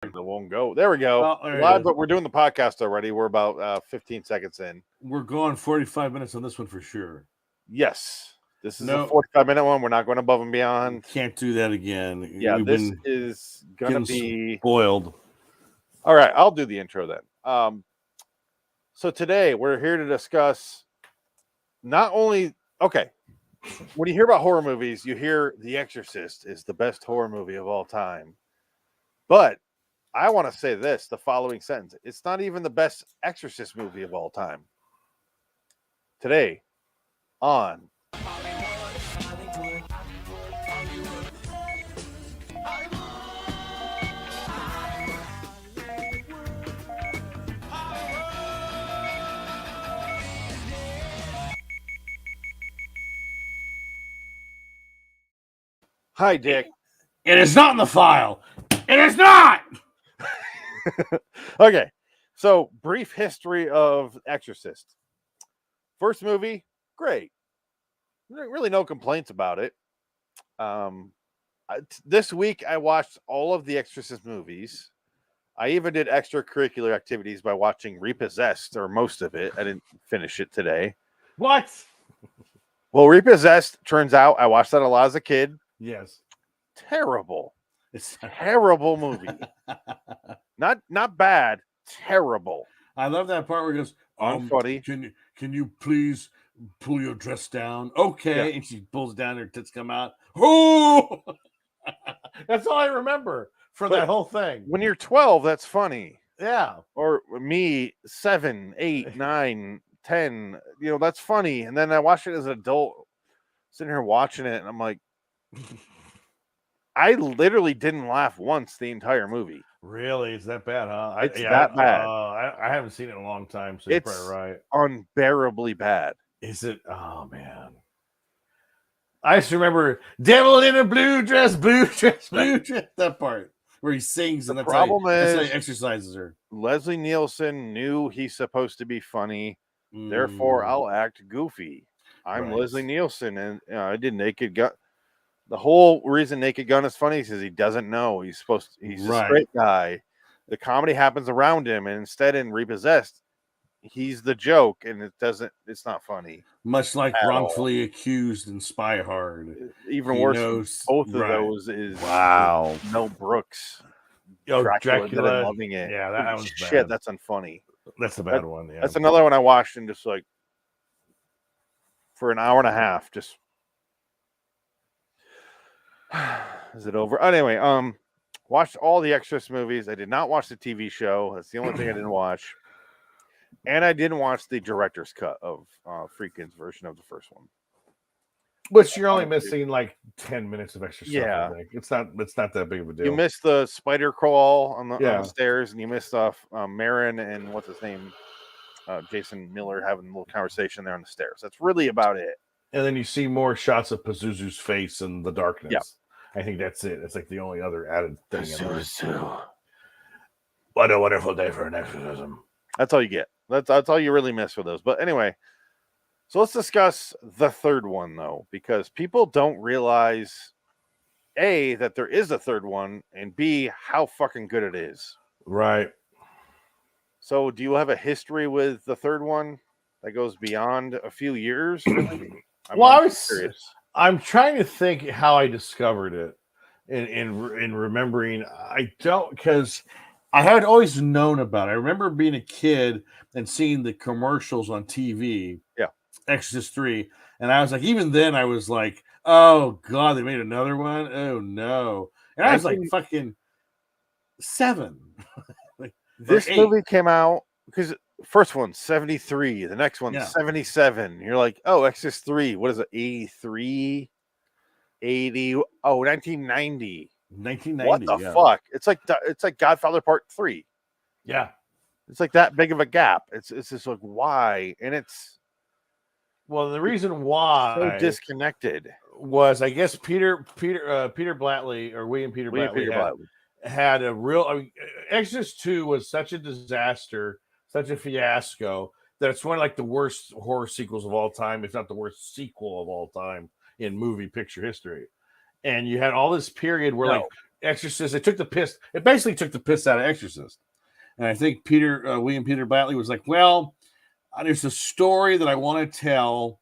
It won't go. There we go. Oh, there it Live, is. but we're doing the podcast already. We're about 15 seconds in. We're going 45 minutes on this one for sure. Yes. This is a No. 45-minute one. We're not going above and beyond. Can't do that again. Yeah, We've this been is going to be... spoiled. All right, I'll do the intro then. So today we're here to discuss not only... Okay, when you hear about horror movies, you hear The Exorcist is the best horror movie of all time. But I want to say this, the following sentence. It's not even the best Exorcist movie of all time. Today on Hi, Dick. It is not in the file. It is not! Okay, so brief history of Exorcist. First movie, great. Really no complaints about it. This week I watched all of the Exorcist movies. I even did extracurricular activities by watching Repossessed, or most of it. I didn't finish it today. What? Well, Repossessed, turns out I watched that a lot as a kid. Yes. Terrible. It's Terrible movie. Not bad, terrible. I love that part where he goes, Funny. Can you please pull your dress down? Okay. Yeah. And she pulls down, her tits come out. Oh! That's all I remember from that whole thing. When you're 12, that's funny. Yeah. Or me, 7, 8, 9, 10, that's funny. And then I watched it as an adult, sitting here watching it, and I'm like, I literally didn't laugh once the entire movie. Really? It's that bad, huh? It's that bad. I haven't seen it in a long time, so It's you're probably right. Unbearably bad. Is it? Oh, man. I just remember Devil in a blue dress, that part where he sings, and that's how he exercises her. Leslie Nielsen knew he's supposed to be funny, therefore I'll act goofy. I'm Leslie Nielsen, and I did Naked Gun. The whole reason Naked Gun is funny is because he doesn't know he's a straight guy. The comedy happens around him, and instead in Repossessed, he's the joke, and it's not funny. Much like Wrongfully Accused and Spy Hard. Even worse, both of those is Mel Brooks. Dracula. Loving it. Yeah, that one's shit. Bad. That's unfunny. That's a bad one. Yeah, that's another one I watched and just like for an hour and a half. Just is it over? Anyway, watched all the Exorcist movies. I did not watch the TV show. That's the only thing I didn't watch. And I didn't watch the director's cut of Friedkin's version of the first one. Which you're only missing like 10 minutes of extra stuff. Yeah. I think. It's not that big of a deal. You missed the spider crawl on the stairs, and you missed Marin and what's his name? Jason Miller having a little conversation there on the stairs. That's really about it. And then you see more shots of Pazuzu's face in the darkness. Yeah. I think that's it. It's like the only other added thing. Pazuzu. What a wonderful day for an exorcism. That's all you get. That's all you really miss for those. But anyway, so let's discuss the third one, though, because people don't realize, A, that there is a third one, and B, how fucking good it is. Right. So do you have a history with the third one that goes beyond a few years? I'm trying to think how I discovered it in remembering. I don't, because I had always known about it. I remember being a kid and seeing the commercials on TV. Yeah. Exorcist III. And I was like, even then I was like, oh God, they made another one? Oh no. And I was like fucking 7. This movie came out because first one 73, the next one 77. You're like, oh, Exorcist 3, what is it? 83, 80, 1990. 1990. What the fuck? It's like Godfather Part 3. Yeah. It's like that big of a gap. It's just like why? And it's the reason why so disconnected was, I guess, Peter Blatley or William Peter Blatley had a real. Exorcist 2 was such a disaster, such a fiasco that it's one of like the worst horror sequels of all time, if not the worst sequel of all time in movie picture history. And you had all this period where like Exorcist. It basically took the piss out of Exorcist. And I think William Peter Blatty was like, well, there's a story that I want to tell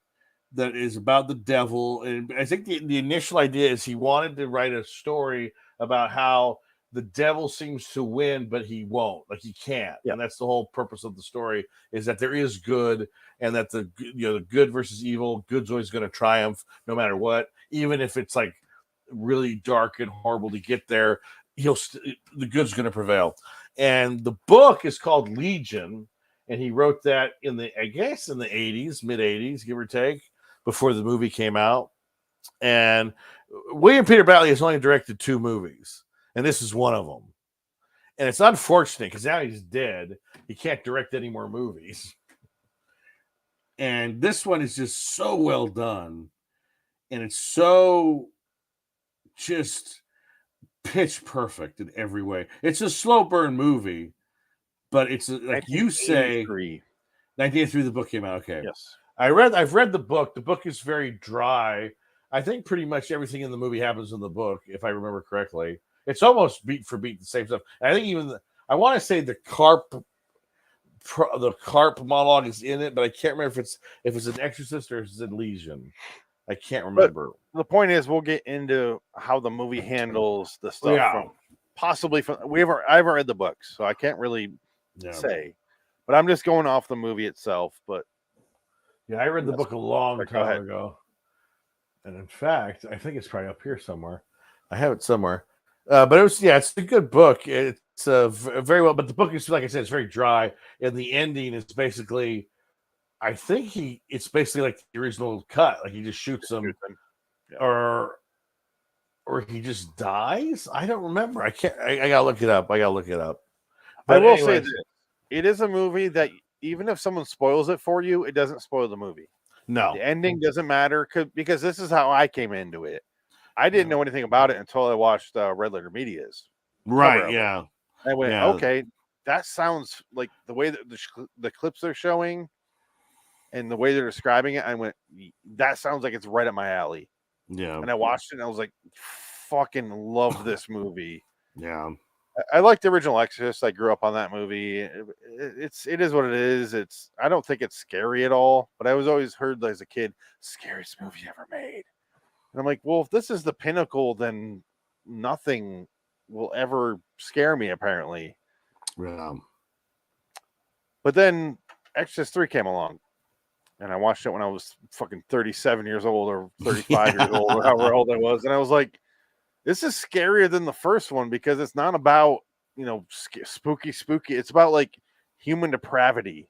that is about the devil. And I think the initial idea is he wanted to write a story about how the devil seems to win, but he won't. Like he can't. Yeah. And that's the whole purpose of the story, is that there is good, and that the good versus evil, good's always going to triumph no matter what, even if it's like really dark and horrible to get there. The good's going to prevail. And the book is called Legion, and he wrote that in the 80s, mid 80s, give or take, before the movie came out. And William Peter Blatty has only directed 2 movies, and this is one of them. And it's unfortunate because now he's dead. He can't direct any more movies. And this one is just so well done, and it's so just pitch perfect in every way. It's a slow burn movie, but it's like you say, 1983 the book came out. Okay. Yes. I've read the book. The book is very dry. I think pretty much everything in the movie happens in the book, if I remember correctly. It's almost beat for beat the same stuff. And I think even I want to say the carp monologue is in it, but I can't remember if it's an Exorcist or if it's in Legion. I can't remember. But the point is, we'll get into how the movie handles the stuff. I haven't read the books, so I can't really say. But I'm just going off the movie itself. But yeah, I read the book a long time ago, and in fact, I think it's probably up here somewhere. I have it somewhere. But it's a good book. It's very well, but the book is, like I said, it's very dry, and the ending is basically, I think it's basically like the original cut. Like he just shoots them, or he just dies. I don't remember. I gotta look it up. But I will say this: it is a movie that even if someone spoils it for you, it doesn't spoil the movie. No, the ending doesn't matter because this is how I came into it. I didn't know anything about it until I watched Red Letter Media's. Right? Yeah. I went, okay, that sounds like the way that the clips they're showing and the way they're describing it. I went, that sounds like it's right up my alley. Yeah. And I watched it and I was like, fucking love this movie. Yeah. I like the original Exorcist. I grew up on that movie. It is what it is. I don't think it's scary at all, but I was always heard as a kid, scariest movie ever made. And I'm like, well, if this is the pinnacle, then nothing will ever scare me, apparently. Yeah. But then Exorcist 3 came along, and I watched it when I was fucking 37 years old or 35 years old or however old I was. And I was like, this is scarier than the first one because it's not about, spooky. It's about like human depravity.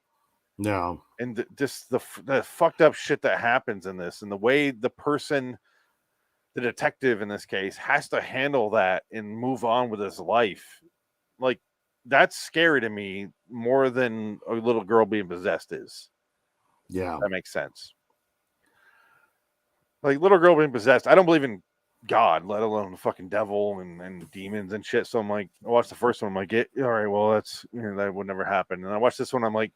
No. And just the fucked up shit that happens in this, and the way the detective in this case has to handle that and move on with his life. Like, that's scary to me more than a little girl being possessed is. Yeah. That makes sense. Like, little girl being possessed, I don't believe in God, let alone the fucking devil and demons and shit. So I'm like, I watched the first one, I'm like, all right, well, that's, that would never happen. And I watched this one, I'm like,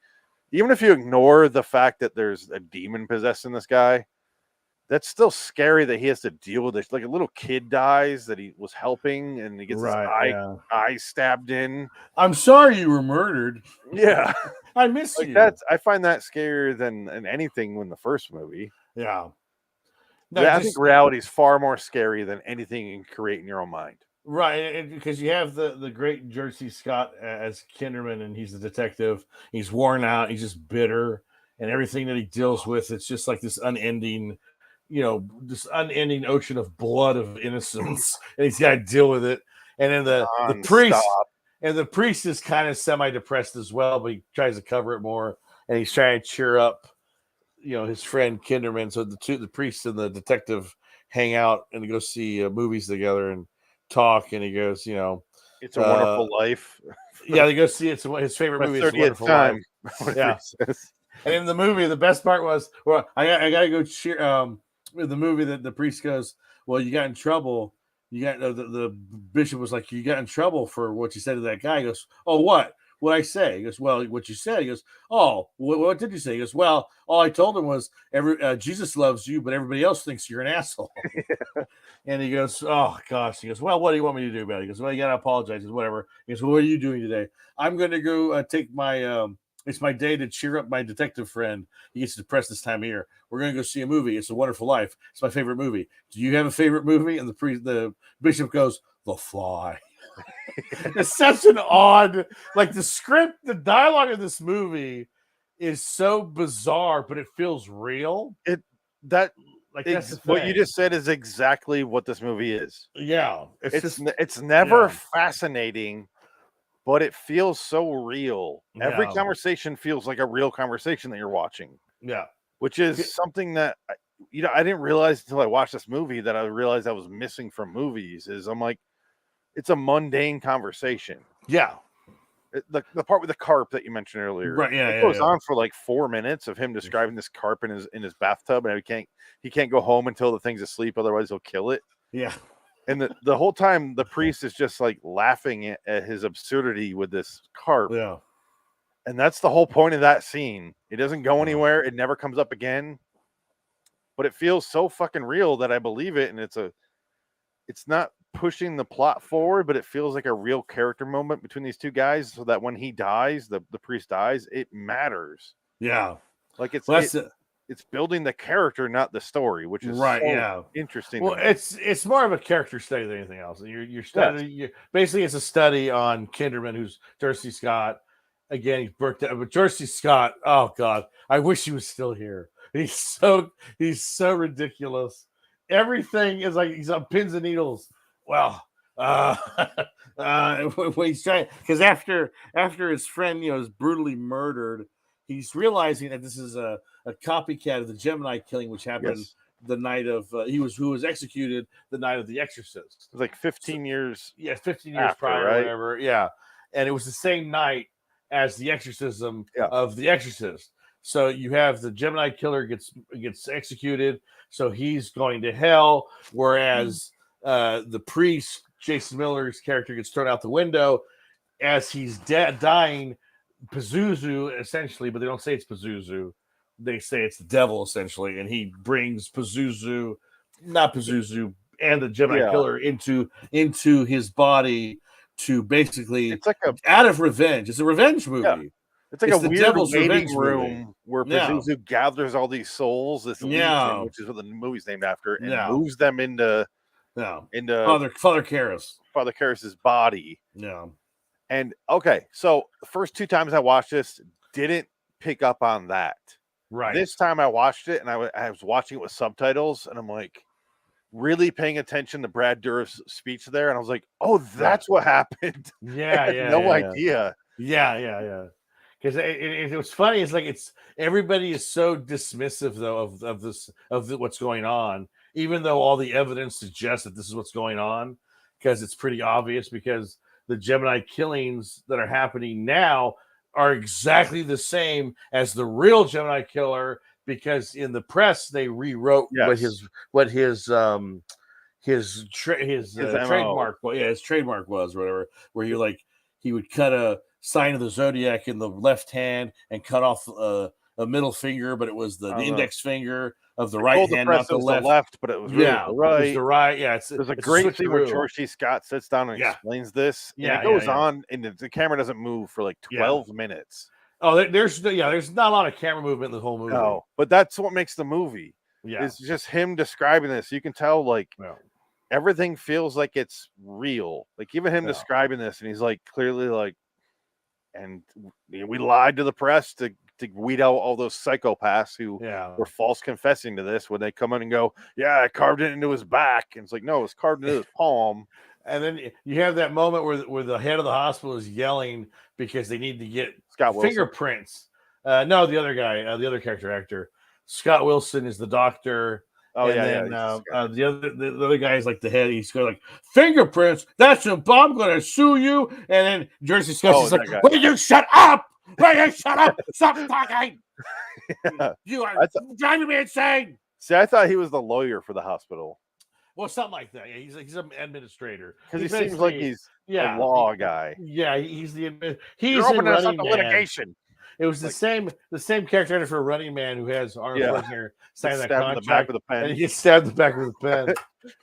even if you ignore the fact that there's a demon possessing this guy, that's still scary that he has to deal with this. Like, a little kid dies that he was helping, and he gets his eye stabbed in. I'm sorry you were murdered. Yeah. I miss you. I find that scarier than anything in the first movie. Yeah. No, I think reality is far more scary than anything you can create in your own mind. Right, because you have the great Jersey Scott as Kinderman, and he's the detective. He's worn out. He's just bitter, and everything that he deals with, it's just like this unending, this unending ocean of blood of innocence, and he's got to deal with it. And then the priest is kind of semi-depressed as well, but he tries to cover it more, and he's trying to cheer up, his friend Kinderman. So the priest and the detective hang out and go see movies together and talk, and he goes, It's a Wonderful Life. Yeah, they go see it. So his favorite movie is A Wonderful Life. Yeah. And in the movie, the best part was, well, I gotta go cheer. The movie that the priest goes, well, you got in trouble. You got the bishop was like, you got in trouble for what you said to that guy. He goes, oh, what? what I say? He goes, well, what you said. He goes, oh, what did you say? He goes, well, all I told him was Jesus loves you, but everybody else thinks you're an asshole. And he goes, oh gosh. He goes, well, what do you want me to do about it? He goes, well, you gotta apologize. He goes, whatever. He goes, well, what are you doing today? I'm gonna go take my it's my day to cheer up my detective friend. He gets depressed this time of year. We're gonna go see a movie. It's a Wonderful Life. It's my favorite movie. Do you have a favorite movie? And the bishop goes, The Fly. It's such an odd, like the script, the dialogue of this movie is so bizarre, but it feels real. What you just said is exactly what this movie is. Yeah, it's never fascinating, but it feels so real. Yeah. Every conversation feels like a real conversation that you're watching. Yeah, which is something that I didn't realize until I watched this movie that I realized I was missing from movies. Is I'm like, it's a mundane conversation. Yeah. The part with the carp that you mentioned earlier, right? Yeah, it goes on for like 4 minutes of him describing this carp in his bathtub, and he can't go home until the thing's asleep, otherwise he'll kill it. Yeah, and the whole time the priest is just like laughing at his absurdity with this carp. Yeah, and that's the whole point of that scene. It doesn't go anywhere. It never comes up again, but it feels so fucking real that I believe it, and it's not pushing the plot forward, but it feels like a real character moment between these two guys, so that when he dies, the priest dies, it matters. Yeah, like it's building the character, not the story, which is interesting. Well, it's more of a character study than anything else. You're studying. Basically, it's a study on Kinderman, who's Darcy Scott. Again, he's burnt out, but Darcy Scott. Oh God, I wish he was still here. He's so ridiculous. Everything is like he's on pins and needles. Well, when he's trying, because after his friend is brutally murdered, he's realizing that this is a copycat of the Gemini killing, which happened the night of who was executed the night of The Exorcist. It was like 15 years. Yeah, 15 years after, prior, right? Whatever. Yeah, and it was the same night as the exorcism of The Exorcist. So you have the Gemini killer gets executed, so he's going to hell, whereas the priest, Jason Miller's character, gets thrown out the window as he's dying. Pazuzu, essentially, but they don't say it's Pazuzu. They say it's the devil, essentially, and he brings Pazuzu, not Pazuzu, and the Gemini killer into his body to basically, it's like out of revenge. It's a revenge movie. Yeah. It's like a weird waiting room where Pazuzu gathers all these souls, this legion, which is what the movie's named after, and moves them into Father Karras. Father Karras' body. Yeah. And okay, so the first 2 times I watched this, didn't pick up on that. Right. This time I watched it, and I was watching it with subtitles, and I'm like really paying attention to Brad Dourif's speech there, and I was like, oh, that's what happened. Yeah, I had no idea. Yeah. Because it was funny. It's like everybody is so dismissive though of what's going on, even though all the evidence suggests that this is what's going on, because it's pretty obvious. Because the Gemini killings that are happening now are exactly the same as the real Gemini killer, because in the press they rewrote what his trademark was, whatever, where he would cut a sign of the zodiac in the left hand and cut off a middle finger, but it was the index finger of the right hand, not the left. But it was really the right. It was the right. Yeah, there's a great scene where George C. Scott sits down and explains this. Yeah, and it goes on, and the camera doesn't move for like 12 minutes. Oh, there's not a lot of camera movement in the whole movie. No, but that's what makes the movie. Yeah, it's just him describing this. You can tell everything feels like it's real. Like even him describing this, and he's like clearly like, and we lied to the press to weed out all those psychopaths who were false confessing to this when they come in and go, I carved it into his back. And it's like, no, it's carved into his palm. And then you have that moment where the head of the hospital is yelling because they need to get Scott Wilson. Fingerprints. No, the other guy, the other character actor. Scott Wilson is the doctor. Oh, and then the other guy is like the head. He's going like, fingerprints. That's I'm going to sue you. And then Jersey Scott's like, will you shut up? Will you shut up? Stop talking. You are driving me insane. See, I thought he was the lawyer for the hospital. Well, something like that. Yeah, he's an administrator. Because he seems like he's a law guy. Yeah, he's You're in opening us up Running to Man. litigation. It was the same character for Running Man who has Arnold Schwarzenegger sign that contract, in the back with a pen. and he gets stabbed in the back with a pen.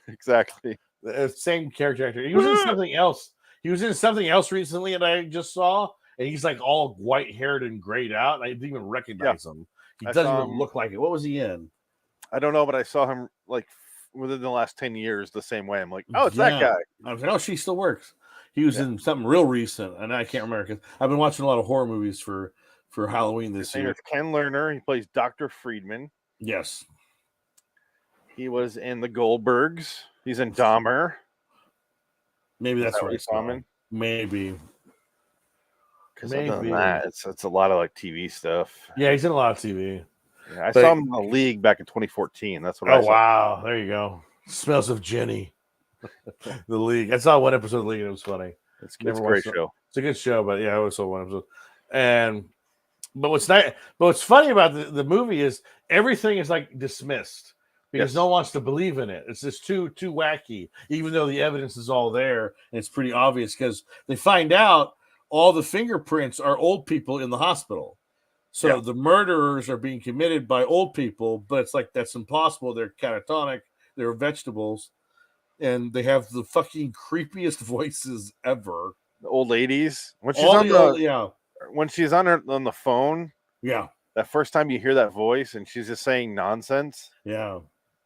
Exactly. The same character actor. He was in something else. He was in something else recently that I just saw, and he's like all white haired and grayed out. And I didn't even recognize him. He doesn't even look like it. What was he in? I don't know, but I saw him like within the last 10 years the same way. I'm like, oh, it's that guy. I was like, oh, she still works. He was in something real recent, and I can't remember because I've been watching a lot of horror movies for Halloween this year. It's Ken Lerner. He plays Dr. Friedman. Yes. He was in The Goldbergs. He's in Dahmer. Maybe that's where I saw him. Maybe. Because other than that, it's a lot of like TV stuff. Yeah, he's in a lot of TV. Yeah, I saw him in The League back in 2014. That's what I saw. Oh, wow. There you go. Smells of Jenny. The League. I saw one episode of The League and it was funny. It's a great show. It's a good show, but yeah, I always saw one episode. But what's funny about the movie is everything is like dismissed because no one wants to believe in it. It's just too wacky, even though the evidence is all there and it's pretty obvious because they find out all the fingerprints are old people in the hospital. So the murderers are being committed by old people, but it's like that's impossible. They're catatonic, they're vegetables, and they have the fucking creepiest voices ever. The old ladies. When she's when she's on the phone. Yeah. That first time you hear that voice and she's just saying nonsense. Yeah.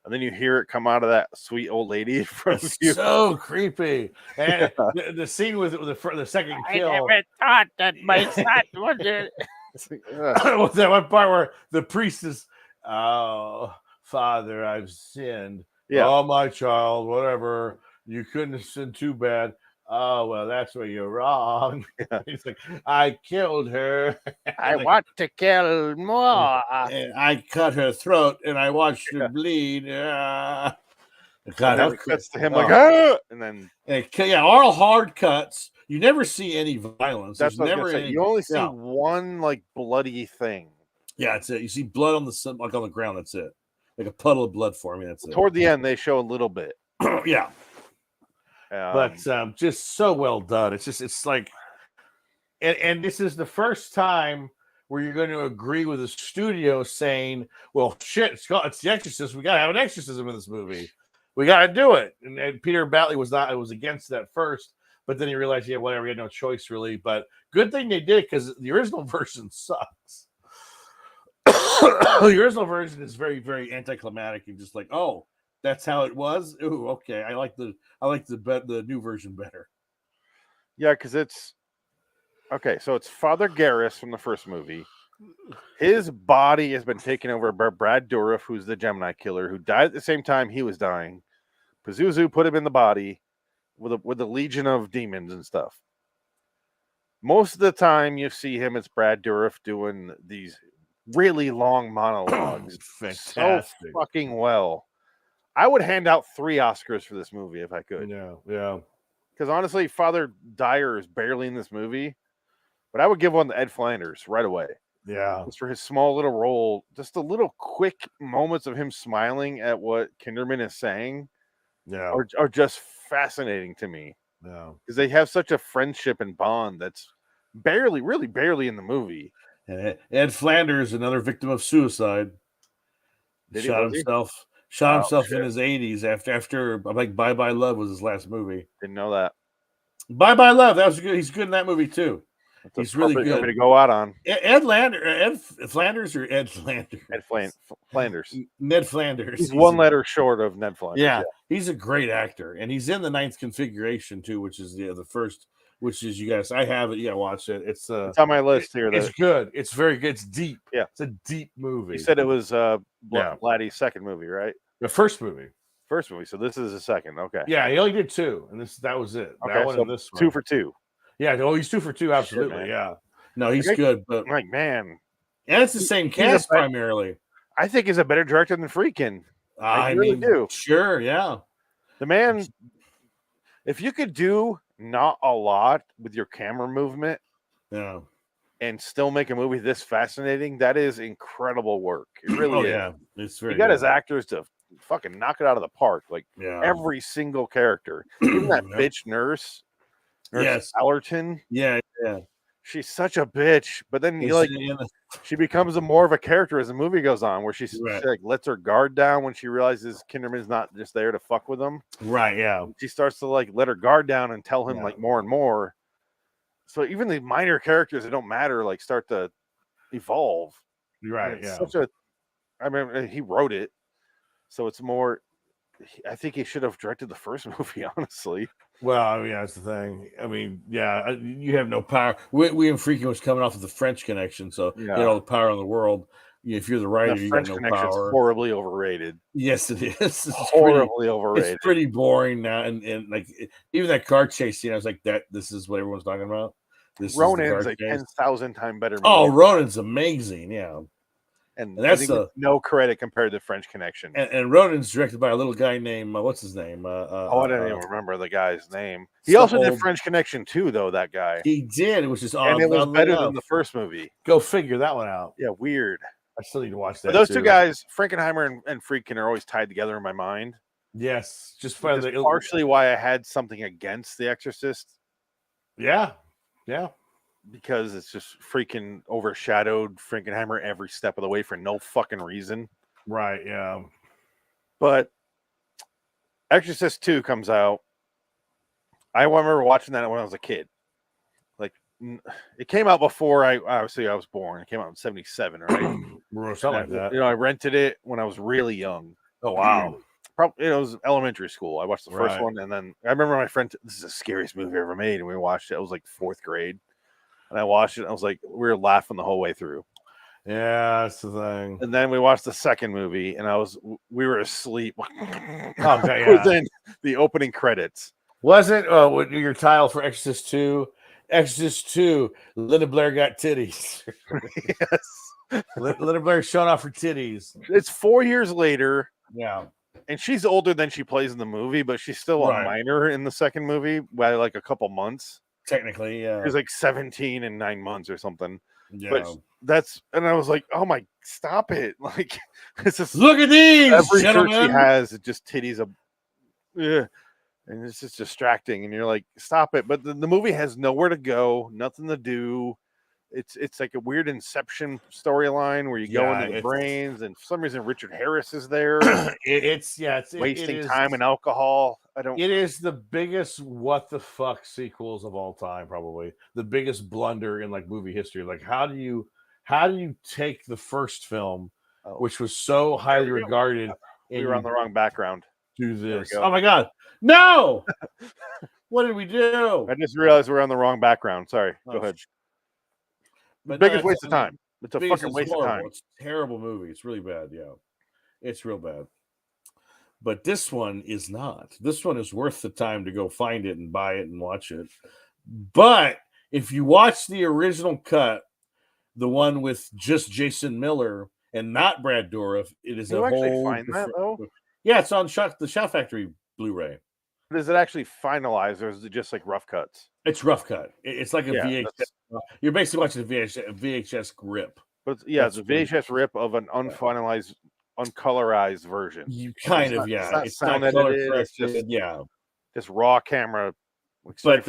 And then you hear it come out of that sweet old lady from you. So creepy. And the scene with the second kill. I never thought that my son would do. Was that one part where the priest is, oh, Father, I've sinned. Yeah. Oh, my child, whatever. You couldn't have sinned too bad. Oh, well, that's where you're wrong. Yeah. He's like, I killed her. I want to kill more. And I cut her throat and I watched her bleed. God, it cuts to him like, ah! And then all hard cuts. You never see any violence. That's what never any. You only see one like bloody thing. Yeah, that's it. You see blood on the ground. That's it. Like a puddle of blood forming. That's it. Toward the end, they show a little bit. Yeah. But just so well done. It's like, and this is the first time where you're going to agree with the studio saying, well, shit, it's the Exorcist. We got to have an exorcism in this movie. We got to do it. And Peter Batley was against that first, but then he realized, yeah, whatever, we had no choice really. But good thing they did because the original version sucks. The original version is very, very anticlimactic and just like, oh, that's how it was. Ooh, okay. I like the new version better. Yeah, because it's okay. So it's Father Garris from the first movie. His body has been taken over by Brad Dourif, who's the Gemini killer, who died at the same time he was dying. Pazuzu put him in the body with a legion of demons and stuff. Most of the time you see him, it's Brad Dourif doing these really long monologues. Fantastic. So fucking well. I would hand out 3 Oscars for this movie if I could. Yeah. Because honestly, Father Dyer is barely in this movie, but I would give one to Ed Flanders right away. Yeah. Just for his small little role, just the little quick moments of him smiling at what Kinderman is saying are just fascinating to me. Yeah. Because they have such a friendship and bond that's really barely in the movie. And Ed Flanders, another victim of suicide, shot himself in his 80s after like Bye Bye Love was his last movie. Didn't know that. Bye Bye Love, that was good. He's good in that movie too. He's really good. To go out on Ed Flanders. Ned Flanders. He's one letter short of Ned Flanders. Yeah, he's a great actor, and he's in the 9th configuration too, which is the first. Which is you guys? I have it. Yeah, watch it. It's on my list here. It's good. It's very good. It's deep. Yeah, it's a deep movie. You said it was Blatty's second movie, right? The first movie. So this is the second. Okay. Yeah, he only did 2, and that was it. Okay, that one so and this 2 for 2. Yeah, he's 2 for 2. Absolutely. Shit, yeah. No, he's good, but like man, and it's the same cast primarily. I think he's a better director than Friedkin. I really do. Sure, yeah. The man, if you could do not a lot with your camera movement, and still make a movie this fascinating, that is incredible work. It really is. Yeah, it's very. He got his actors to fucking knock it out of the park. Like every single character, even that bitch nurse Allerton. Yeah. She's such a bitch, but then she becomes more of a character as the movie goes on, where she like lets her guard down when she realizes Kinderman's not just there to fuck with them. Right. Yeah. She starts to like let her guard down and tell him like more and more. So even the minor characters that don't matter like start to evolve. Right. I mean, he wrote it, so it's more. I think he should have directed the first movie, honestly. Well, I mean, that's the thing. I mean, you have no power. William Friedkin was coming off of the French Connection, so you had all the power in the world. If you're the writer, you got no power. Horribly overrated. Yes, it is. It's horribly overrated. It's pretty boring now, and like even that car chase scene, I was like, this is what everyone's talking about. Ronin's a 10,000 times better movie. Oh, Ronin's amazing, yeah. And that's no credit compared to French Connection. And Ronin's directed by a little guy named what's his name? I don't even remember the guy's name. He also did French Connection too, though. That guy. He did, which is and it was better than the first movie. Go figure that one out. Yeah, weird. I still need to watch that. But those two guys, Frankenheimer and Friedkin, are always tied together in my mind. Yes, just partially why I had something against The Exorcist. Yeah. Because it's just freaking overshadowed Frankenheimer every step of the way for no fucking reason. Right, yeah. But Exorcist 2 comes out. I remember watching that when I was a kid. Like, it came out before I was born. It came out in 1977, right? Something like that. I rented it when I was really young. Oh, wow. Probably, it was elementary school. I watched the first one, and then I remember my friend, this is the scariest movie ever made, and we watched it. I was like 4th grade. And I watched it, and I was like, we were laughing the whole way through. Yeah, that's the thing. And then we watched the second movie, and we were asleep. Okay, It was in the opening credits. Wasn't your title for Exorcist 2? Exorcist 2, Linda Blair got titties. Yes. Linda Blair showing off her titties. It's 4 years later. Yeah. And she's older than she plays in the movie, but she's still a minor in the second movie by like a couple months. Technically, yeah. She's like 17 and 9 months or something. Yeah. But and I was like, oh my, stop it. Like, it's just, look at these. Every shirt she has, it just titties. And it's just distracting. And you're like, stop it. But the movie has nowhere to go, nothing to do. It's like a weird Inception storyline where you go into the brains, and for some reason Richard Harris is there. It's wasting time and alcohol. It is the biggest what the fuck sequels of all time, probably the biggest blunder in like movie history. Like, how do you take the first film, which was so highly regarded? We were on the wrong background. Do this? Oh my god, no! What did we do? I just realized we're on the wrong background. Sorry. Go ahead. But biggest waste of time. It's a fucking waste of time. It's a terrible movie. It's really bad. Yeah, it's real bad. But this one is not. This one is worth the time to go find it and buy it and watch it. But if you watch the original cut, the one with just Jason Miller and not Brad Dourif, it is a whole. Find that though? Yeah, it's on the Shout Factory Blu-ray. Is it actually finalized, or is it just like rough cuts? It's rough cut. It's like a VHS. You're basically watching a VHS rip. But it's a VHS rip of an unfinalized, uncolorized version. You kind of, it's not color corrected. Just raw camera. But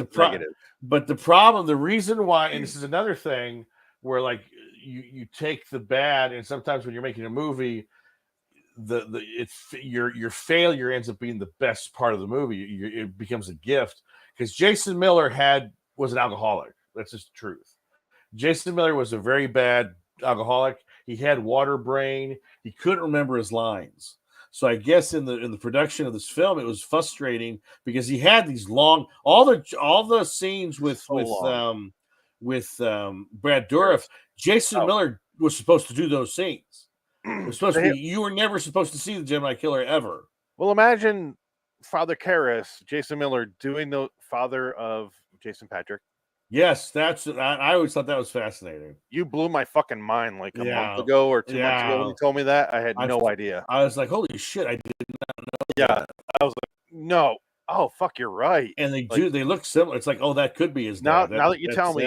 the problem, the reason why, and this is another thing where like you take the bad, and sometimes when you're making a movie, your failure ends up being the best part of the movie. It becomes a gift, because Jason Miller was an alcoholic. That's just the truth. Jason Miller was a very bad alcoholic. He had water brain. He couldn't remember his lines. So I guess in the production of this film, it was frustrating because he had these long, all the scenes with Brad Dourif. Jason Miller was supposed to do those scenes. It was supposed to be, you were never supposed to see the Gemini Killer ever. Well, imagine Father Karras, Jason Miller, doing the father of Jason Patrick. Yes, I always thought that was fascinating. You blew my fucking mind like a month ago or 2 months ago when you told me that. I had no idea. I was like, holy shit, I did not know. Yeah, I was like, no. Oh, fuck, you're right. And they look similar. It's like, oh, that could be his dad. Now that you tell me,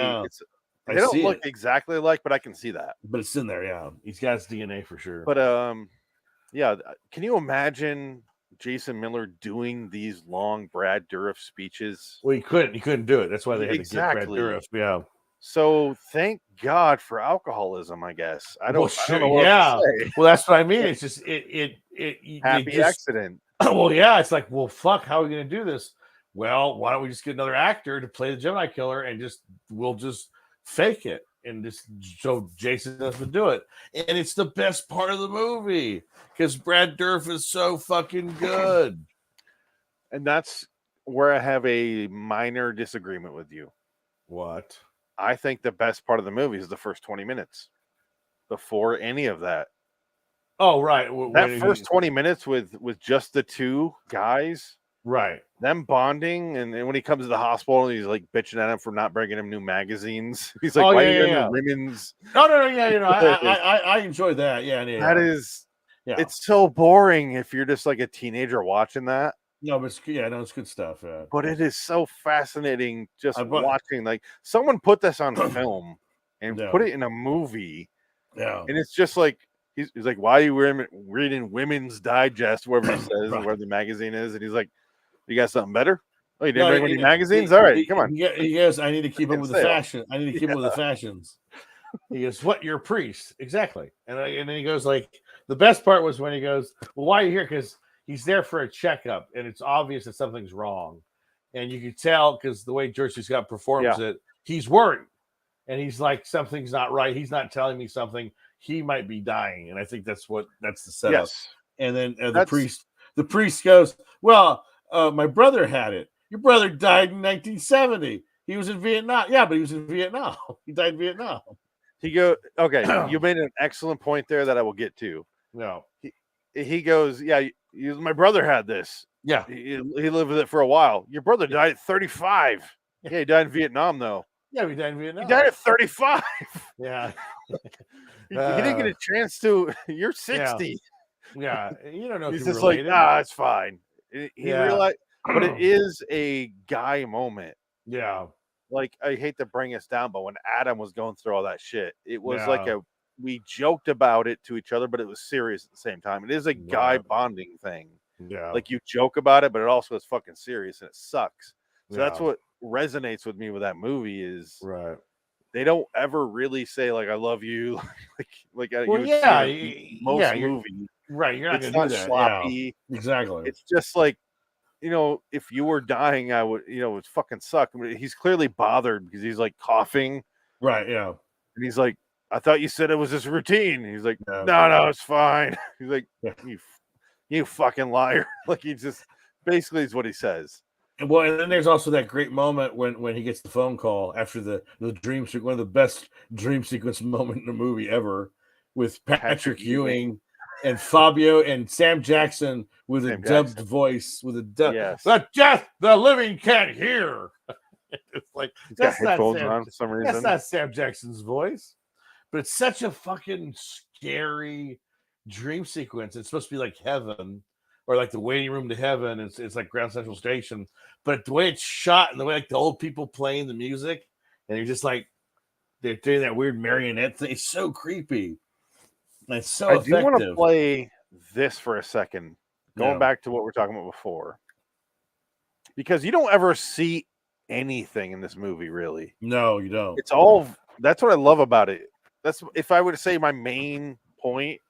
they don't look exactly alike, but I can see that. But it's in there, yeah. He's got his DNA for sure. But Yeah, can you imagine Jason Miller doing these long Brad Dourif speeches? Well, he couldn't do it. That's why they had to get Brad Exactly. Dourif. Yeah. So thank God for alcoholism, I guess. I don't know what yeah. to say. Well, that's what I mean. It's just it Happy accident. Well, yeah, it's like, well, fuck, how are we going to do this? Well, why don't we just get another actor to play the Gemini Killer and we'll just fake it and just so Jason doesn't do it. And it's the best part of the movie because Brad Dourif is so fucking good. And that's where I have a minor disagreement with you. What? I think the best part of the movie is the first 20 minutes before any of that. Oh, right. That first 20 minutes with just the two guys, right? Them bonding, and when he comes to the hospital, and he's like bitching at him for not bringing him new magazines. He's like, "Why are you getting women's?" No, yeah, I enjoy that. Yeah, that is, it's so boring if you're just like a teenager watching that. No, but it's good stuff. Yeah. But it is so fascinating just watching. Like someone put this on film and put it in a movie. Yeah, and it's just like. He's like, why are you reading Women's Digest, whatever he says, where the magazine is? And he's like, you got something better? Oh, you didn't bring any magazines? All right, come on. He goes, I need to keep up with the fashion. I need to keep up with the fashions. He goes, what? You're a priest. Exactly. And then he goes, like, the best part was when he goes, well, why are you here? Because he's there for a checkup, and it's obvious that something's wrong. And you can tell because the way George C. Scott performs it, he's worried. And he's like, something's not right. He's not telling me something. He might be dying, and I think that's the setup. Yes. And then the priest goes, "Well, my brother had it. Your brother died in 1970. He was in Vietnam. Yeah, but he was in Vietnam. He died in Vietnam." Okay, you made an excellent point there that I will get to. No, he goes, "Yeah, my brother had this. Yeah, he lived with it for a while. Your brother died at 35. Yeah, he died in Vietnam, though. Yeah, he died in Vietnam. He died at 35. Yeah." He didn't get a chance to. You're 60. Yeah. You don't know. He's just like, it's fine. He realized, but it is a guy moment. Yeah. Like, I hate to bring us down, but when Adam was going through all that shit, it was like we joked about it to each other, but it was serious at the same time. It is a guy bonding thing. Yeah. Like you joke about it, but it also is fucking serious and it sucks. So that's what resonates with me with that movie is they don't ever really say like I love you, like well, most movies. Right, you're not it's gonna not do that. sloppy. Yeah, exactly. It's just like if you were dying, I would it would fucking suck. I mean, he's clearly bothered because he's like coughing. Right, yeah. And he's like, I thought you said it was just routine. He's like, no, it's fine. He's like, you fucking liar. Like he just basically is what he says. Well, and then there's also that great moment when he gets the phone call after the dream sequence, one of the best dream sequence moment in the movie ever, with Patrick Ewing and Fabio and Sam Jackson with a dubbed voice, with a dub. Yes. But just the living can't hear. It's like that's not Sam, on for some reason. That's not Sam Jackson's voice, but it's such a fucking scary dream sequence. It's supposed to be like heaven. Or like the waiting room to heaven. It's like Grand Central Station, but the way it's shot and the way like the old people playing the music, and you're just like they're doing that weird marionette thing. It's so creepy. And it's so effective. I do want to play this for a second, going back to what we were talking about before, because you don't ever see anything in this movie, really. No, you don't. It's all. That's what I love about it. That's if I were to say my main point.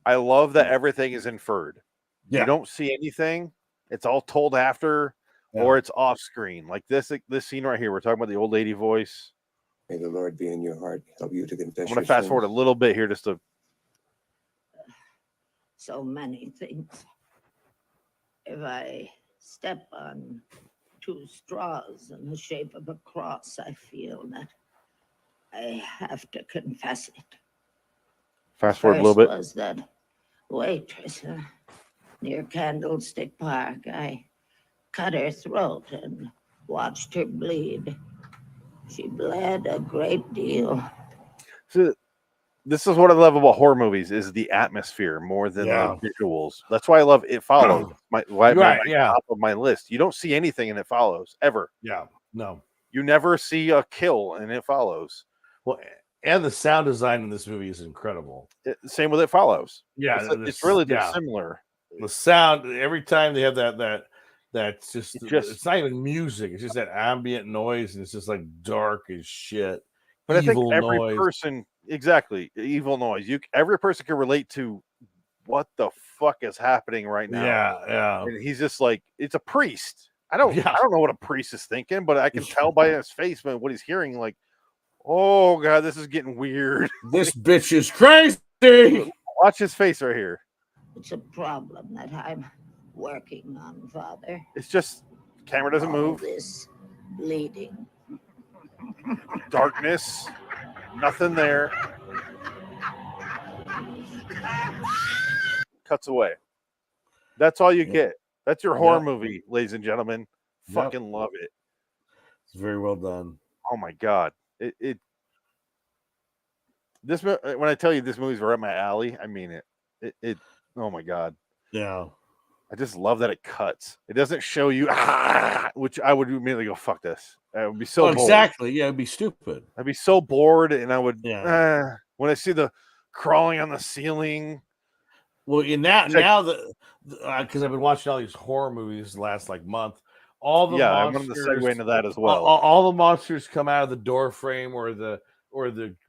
I love that everything is inferred. Yeah. You don't see anything. It's all told after, or it's off screen. Like this scene right here. We're talking about the old lady voice. May the Lord be in your heart, help you to confess. I'm going to fast forward a little bit here, just to. So many things. If I step on 2 straws in the shape of a cross, I feel that I have to confess it. Fast forward a little bit. Was that waitress near Candlestick Park. I cut her throat and watched her bleed. She bled a great deal. So this is what I love about horror movies is the atmosphere more than the visuals. That's why I love It Follows. Top of my list. You don't see anything in It Follows ever. Yeah, no. You never see a kill in It Follows. Well, And the sound design in this movie is incredible. Same with It Follows. Yeah, It's really similar. The sound every time they have that's just it's not even music. It's just that ambient noise, and it's just like dark as shit. But Evil I think every noise. person, exactly, evil noise. Every person can relate to what the fuck is happening right now. Yeah. And he's just like, it's a priest. I don't know what a priest is thinking, but I can tell by his face what he's hearing. Like, oh god, this is getting weird. This bitch is crazy. Watch his face right here. It's a problem that I'm working on, Father. It's just camera doesn't All move. this bleeding. Darkness. Nothing there. Cuts away. That's all you get. That's your horror movie, ladies and gentlemen. Fucking love it. It's very well done. Oh my god. This when I tell you this movie's right up my alley, I mean it. Oh my god. Yeah. I just love that it cuts. It doesn't show you, which I would immediately go, fuck this. I would be so bored. Exactly. Yeah, it'd be stupid. I'd be so bored, and I would, when I see the crawling on the ceiling. Well, now that because I've been watching all these horror movies the last month, all the I wanted to segue into that as well. All the monsters come out of the door frame or the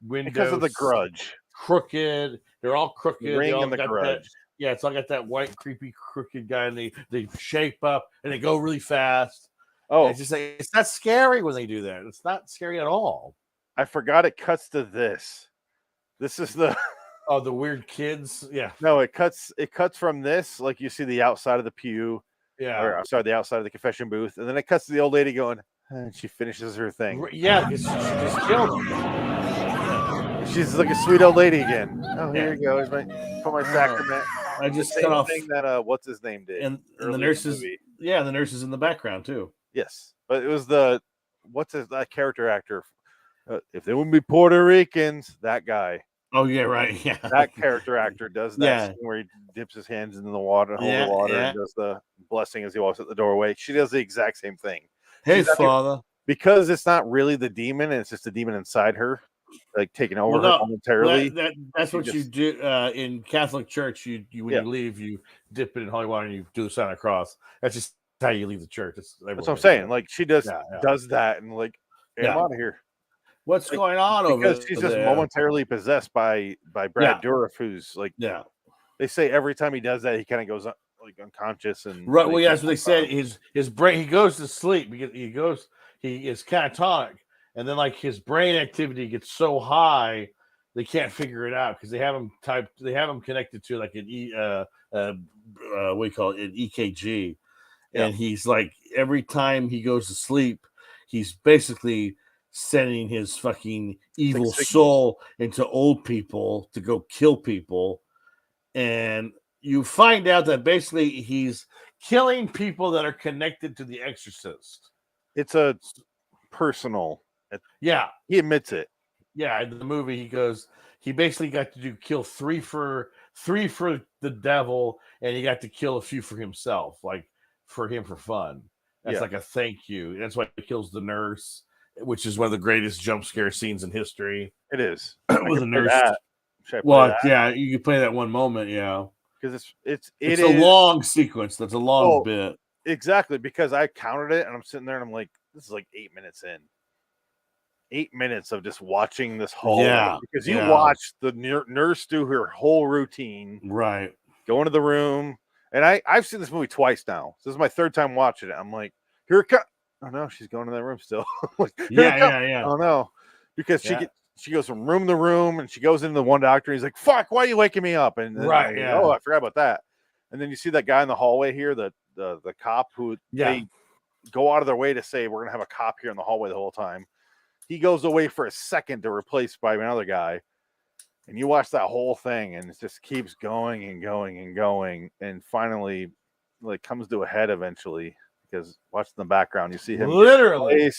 window because of the Grudge. Crooked. They're all crooked. Ring and the Grudge. It's all got that white, creepy, crooked guy, and they shape up and they go really fast. Oh, it's just it's not scary when they do that. It's not scary at all. I forgot it cuts to this. This is the the weird kids. Yeah. No, it cuts from this, like you see the outside of the pew. Yeah. Or sorry, the outside of the confession booth, and then it cuts to the old lady going, and she finishes her thing. Yeah, because she just killed him. She's like a sweet old lady again. Oh, here you go. Put my sacrament. I just cut off thing that what's his name did, and the nurses. Yeah, the nurses in the background too. Yes, but it was that character actor. If they wouldn't be Puerto Ricans, that guy. Oh yeah, right. Yeah, that character actor does that scene where he dips his hands in the water, the water, and does the blessing as he walks out the doorway. She does the exact same thing. Hey, Father. Because it's not really the demon, and it's just the demon inside her, like taking over her momentarily. That's what you do in Catholic Church. You when you leave, you dip it in holy water and you do the sign of the cross. That's just how you leave the church. That's what I'm saying. Like she does that, and like, hey, I'm out of here. What's going on over there? Because she's just momentarily possessed by Brad Dourif, who's like, they say every time he does that, he kind of goes like unconscious and right. Well, that's what they said. His brain, he goes to sleep because he is catatonic, and then like his brain activity gets so high they can't figure it out because they have him connected to like an what do you call it, an EKG, and he's like every time he goes to sleep, he's basically sending his fucking evil soul into old people to go kill people. And you find out that basically he's killing people that are connected to the Exorcist. It's a personal. Yeah. He admits it. Yeah. In the movie, he basically got to kill three for the devil, and he got to kill a few for himself, like for him for fun. That's like a thank you. That's why he kills the nurse, which is one of the greatest jump scare scenes in history. It is. With a nurse. Well, yeah, you can play that one moment, because it's a long sequence. That's a long bit. Exactly, because I counted it, and I'm sitting there, and I'm like, this is like 8 minutes in. 8 minutes of just watching this whole because you watch the nurse do her whole routine, right? Go into the room, and I've seen this movie twice now. This is my third time watching it. I'm like, here it comes. Oh no, she's going to that room still. Like, yeah. Oh no, because she goes from room to room, and she goes into the one doctor. And he's like, "Fuck, why are you waking me up?" And then, oh, I forgot about that. And then you see that guy in the hallway here, the cop who they go out of their way to say we're gonna have a cop here in the hallway the whole time. He goes away for a second to replace by another guy, and you watch that whole thing, and it just keeps going and going and going, and finally, like, comes to a head eventually. Because watching the background, you see him literally.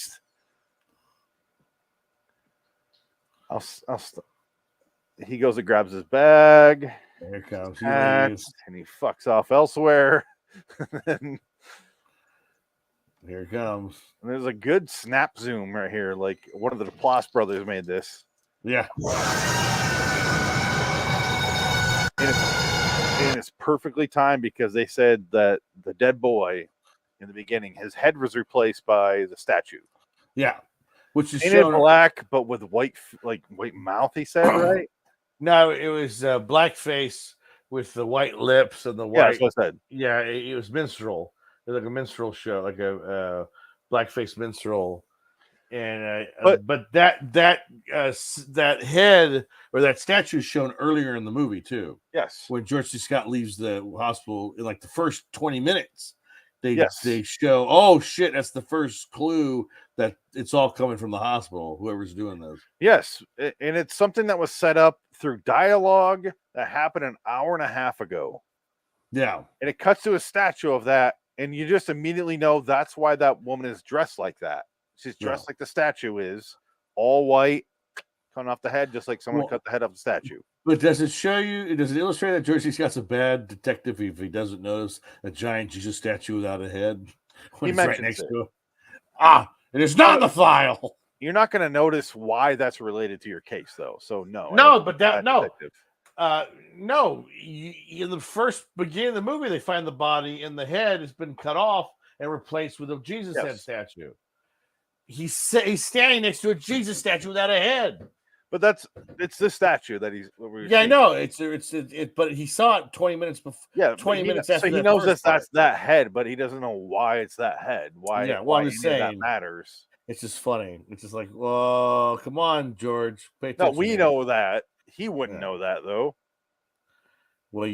He goes and grabs his bag. There it comes. And he fucks off elsewhere. Here it comes. And there's a good snap zoom right here. Like one of the Duplass brothers made this. Yeah. And it's perfectly timed because they said that the dead boy in the beginning, his head was replaced by the statue. Yeah. Which is Painted shown black, but with white mouth. He said, right? No, it was black face with the white lips and the Yeah, white. that's what I said. Yeah, it was minstrel. It was like a minstrel show, like a blackface minstrel. And but that head or that statue is shown earlier in the movie too. Yes. When George C. Scott leaves the hospital in like the first 20 minutes, they show, oh shit, that's the first clue that it's all coming from the hospital, whoever's doing this. Yes, and it's something that was set up through dialogue that happened an hour and a half ago. Yeah. And it cuts to a statue of that, and you just immediately know that's why that woman is dressed like that. She's dressed like the statue is, all white, coming off the head, just like someone cut the head off the statue. But does it show you, does it illustrate that George C. Scott's a bad detective if he doesn't notice a giant Jesus statue without a head when it's right next to him? Ah, it is not in the file. You're not going to notice why that's related to your case, though. So no. No, but no. In the first beginning of the movie, they find the body and the head has been cut off and replaced with a Jesus head statue. He's standing next to a Jesus statue without a head. But it's this statue that he's. I know it's but he saw it 20 minutes before. Yeah, 20 minutes after. So he knows that's that head, but he doesn't know why it's that head. Why? Yeah, why I'm saying that matters. It's just funny. It's just like, well, come on, George. Pay no, attention we know that. He wouldn't know that though. Well,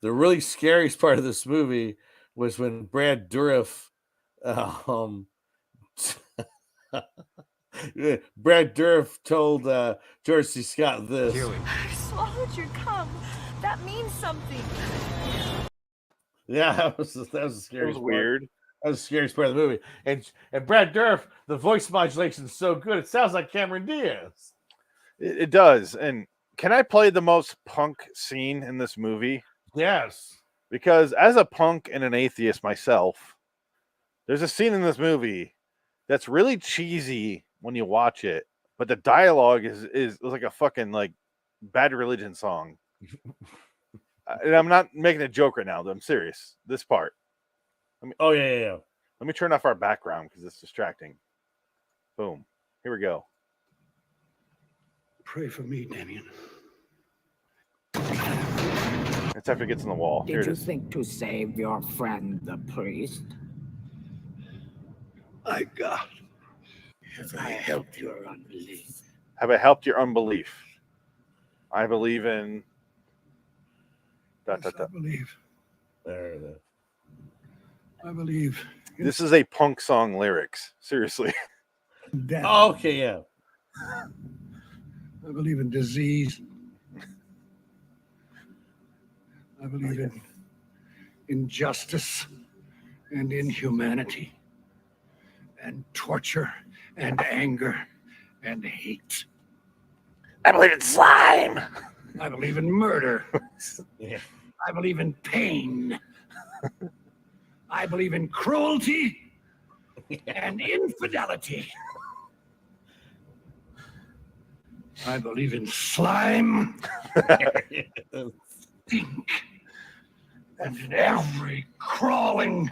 the really scariest part of this movie was when Brad Dourif, Brad Dourif told George C. Scott this. I swallowed your cum. That means something. Yeah, that was the scariest. It was weird. That was the scariest part of the movie. And Brad Dourif, the voice modulation is so good, it sounds like Cameron Diaz. It does. And can I play the most punk scene in this movie? Yes. Because as a punk and an atheist myself, there's a scene in this movie that's really cheesy when you watch it, but the dialogue is like a fucking like Bad Religion song. And I'm not making a joke right now, though. I'm serious. This part. Yeah. Let me turn off our background because it's distracting. Boom. Here we go. Pray for me, Damien. It's after it gets in the wall. Did you think to save your friend, the priest? My God. Have I helped your unbelief? Have I helped your unbelief? I believe in... I believe. There it is. I believe. This is a punk song lyrics. Seriously. Death. Oh, okay, yeah. I believe in disease. I believe in injustice and inhumanity and torture and anger and hate. I believe in slime. I believe in murder. Yeah. I believe in pain. I believe in cruelty and infidelity. I believe in slime, stink, and in every crawling,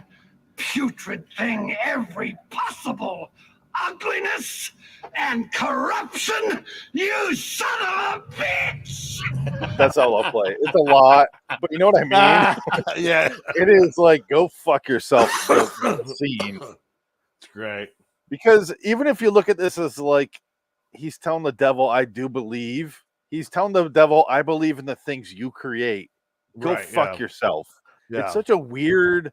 putrid thing, every possible ugliness and corruption, you son of a bitch! That's all I'll play. It's a lot, but you know what I mean? Yeah. It is like, go fuck yourself scene. It's great. Because even if you look at this as like, he's telling the devil, I do believe. He's telling the devil, I believe in the things you create. Go fuck yourself. Yeah. It's such a weird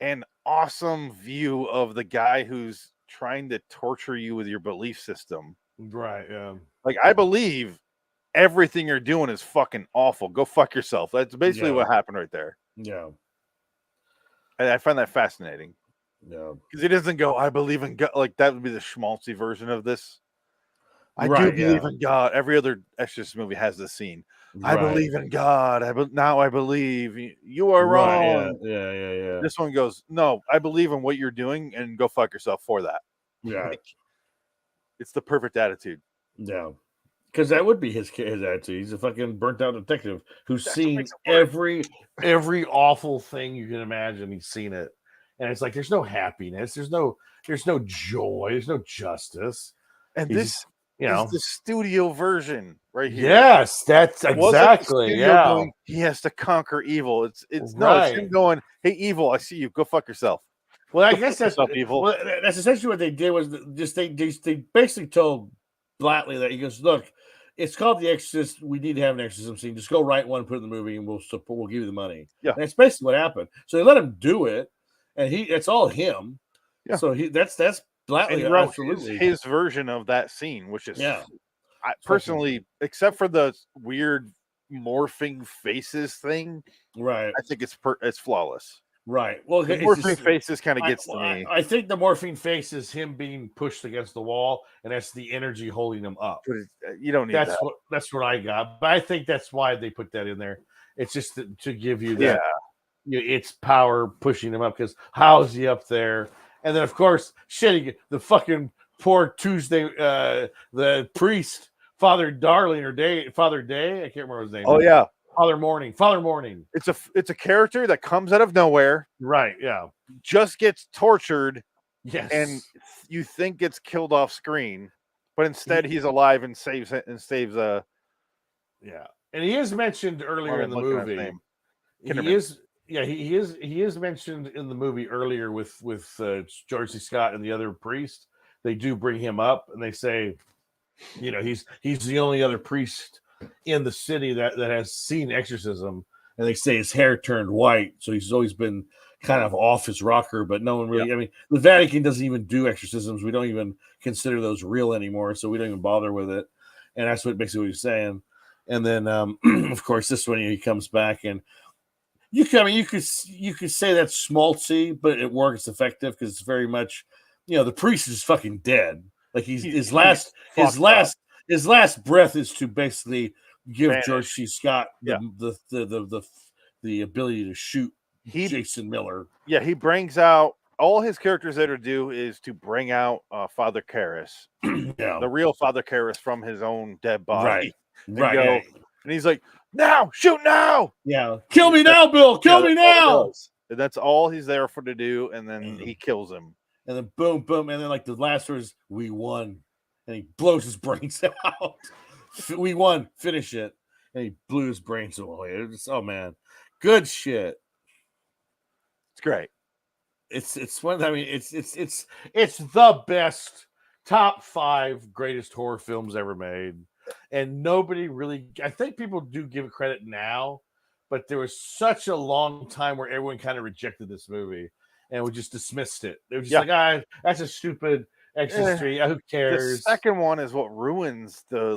and awesome view of the guy who's trying to torture you with your belief system. Right, yeah. Like, I believe everything you're doing is fucking awful. Go fuck yourself. That's basically what happened right there. Yeah. And I find that fascinating. Yeah. Because he doesn't go, I believe in God. Like, that would be the schmaltzy version of this. I do believe in God. Every other Exorcist movie has this scene. I believe in God. Now I believe. You are wrong. Yeah. This one goes, no, I believe in what you're doing and go fuck yourself for that. Yeah. Like, it's the perfect attitude. Yeah. Because that would be his attitude. He's a fucking burnt out detective who's That's what seen makes it work. every awful thing you can imagine. He's seen it, and it's like there's no happiness, there's no joy, there's no justice. And He's this just, you is know, the studio version right here. yes, that's It wasn't the exactly studio yeah, going, he has to conquer evil. It's no, it's him right. going, hey, evil, I see you. Go fuck yourself. Well, I Go guess fuck yourself, evil. well, that's essentially what they did was they basically told Blatley that he goes, look, it's called The Exorcist. We need to have an exorcism scene. Just go write one, put it in the movie, and we'll support. We'll give you the money. Yeah. And that's basically what happened. So they let him do it, and it's all him. Yeah. So that's And Blatley he wrote absolutely his version of that scene, which is yeah. I personally, except for the weird morphing faces thing, Right. I think it's flawless. Right. Well, The it's morphing just, faces kind of gets to me. I think the morphine face is him being pushed against the wall, and that's the energy holding him up. But you don't need that. That's what I got. But I think that's why they put that in there. It's just to give you that. Yeah. It's power pushing him up because how is he up there? And then of course, the fucking poor Tuesday, the priest, Father Darling Father Day. I can't remember his name. Oh yeah. Father Morning. It's a character that comes out of nowhere, right? Yeah, just gets tortured, yes, and you think gets killed off screen, but instead he's alive and saves it and saves a. Yeah, and he is mentioned earlier in the movie. He is mentioned in the movie earlier with George C. Scott and the other priest. They do bring him up, and they say, he's the only other priest in the city that has seen exorcism, and they say his hair turned white, so he's always been kind of off his rocker, but no one really. Yeah. I mean, the Vatican doesn't even do exorcisms. We don't even consider those real anymore, so we don't even bother with it. And that's basically what he's saying. And then, of course, this one he comes back, and you could say that's schmaltzy, but it works effective because it's very much, the priest is fucking dead. Like his last breath is to basically give George C. Scott the ability to shoot Jason Miller. Yeah, he brings out all his characters that are due is to bring out Father Karras, the real Father Karras from his own dead body, right. And he's like, "Now, shoot now! Yeah, kill me now, Bill! Kill me now!" And that's all he's there for to do, and then he kills him. And then boom, boom, and then like the last words, "We won," and he blows his brains out. We won, finish it, and he blew his brains away. Oh man, good shit. It's great. It's one. I mean, it's the best top 5 greatest horror films ever made, and nobody really. I think people do give it credit now, but there was such a long time where everyone kind of rejected this movie. And we just dismissed it. They were just like, that's a stupid Exorcist III. Who cares? The second one is what ruins the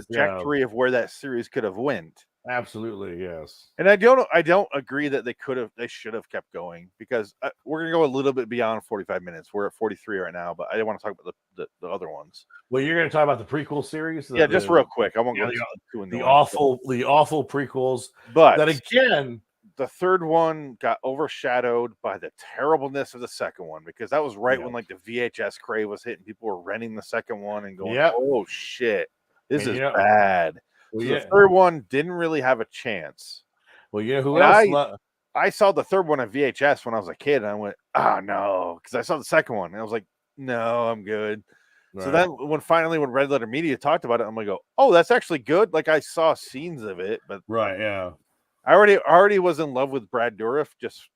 trajectory of where that series could have went. Absolutely, yes. And I don't agree that they should have kept going because we're gonna go a little bit beyond 45 minutes. We're at 43 right now, but I didn't want to talk about the other ones. Well, you're going to talk about the prequel series. Just real quick. I won't go too into the awful prequels. But that again. The third one got overshadowed by the terribleness of the second one because that was right when like the VHS crave was hitting. People were renting the second one and going, "Oh shit, this is bad." Well, the third one didn't really have a chance. Well, who else? I saw the third one on VHS when I was a kid, and I went, "Oh no," because I saw the second one, and I was like, "No, I'm good." Right. So then, when Red Letter Media talked about it, I'm like, "Oh, that's actually good." Like I saw scenes of it, but I already was in love with Brad Dourif, just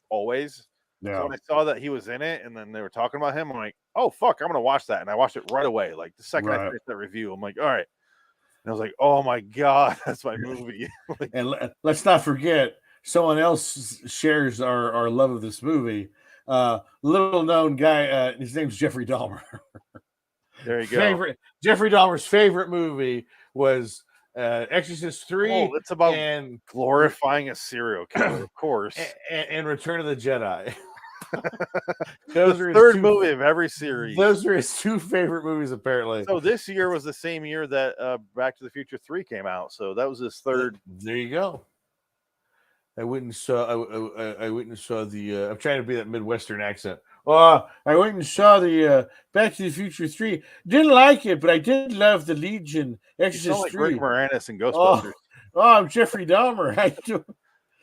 always. Yeah. So when I saw that he was in it, and then they were talking about him, I'm like, "Oh fuck, I'm gonna watch that." And I watched it right away. Like the second I finished that review, I'm like, "All right." And I was like, "Oh my god, that's my movie." And let's not forget, someone else shares our love of this movie. Little known guy, his name's Jeffrey Dahmer. There you go. Jeffrey Dahmer's favorite movie was Exorcist III. Oh, it's about glorifying a serial killer, of course, and Return of the Jedi. Those are the third movie of every series. Those are his 2 favorite movies, apparently. So this year was the same year that Back to the Future 3 came out. So that was his third. There you go. I went and saw the. I'm trying to be that Midwestern accent. I went and saw the Back to the Future 3. Didn't like it, but I did love the Legion You Exorcist sound like Rick 3. Moranis and Oh, Ghostbusters. I'm Jeffrey Dahmer. I do.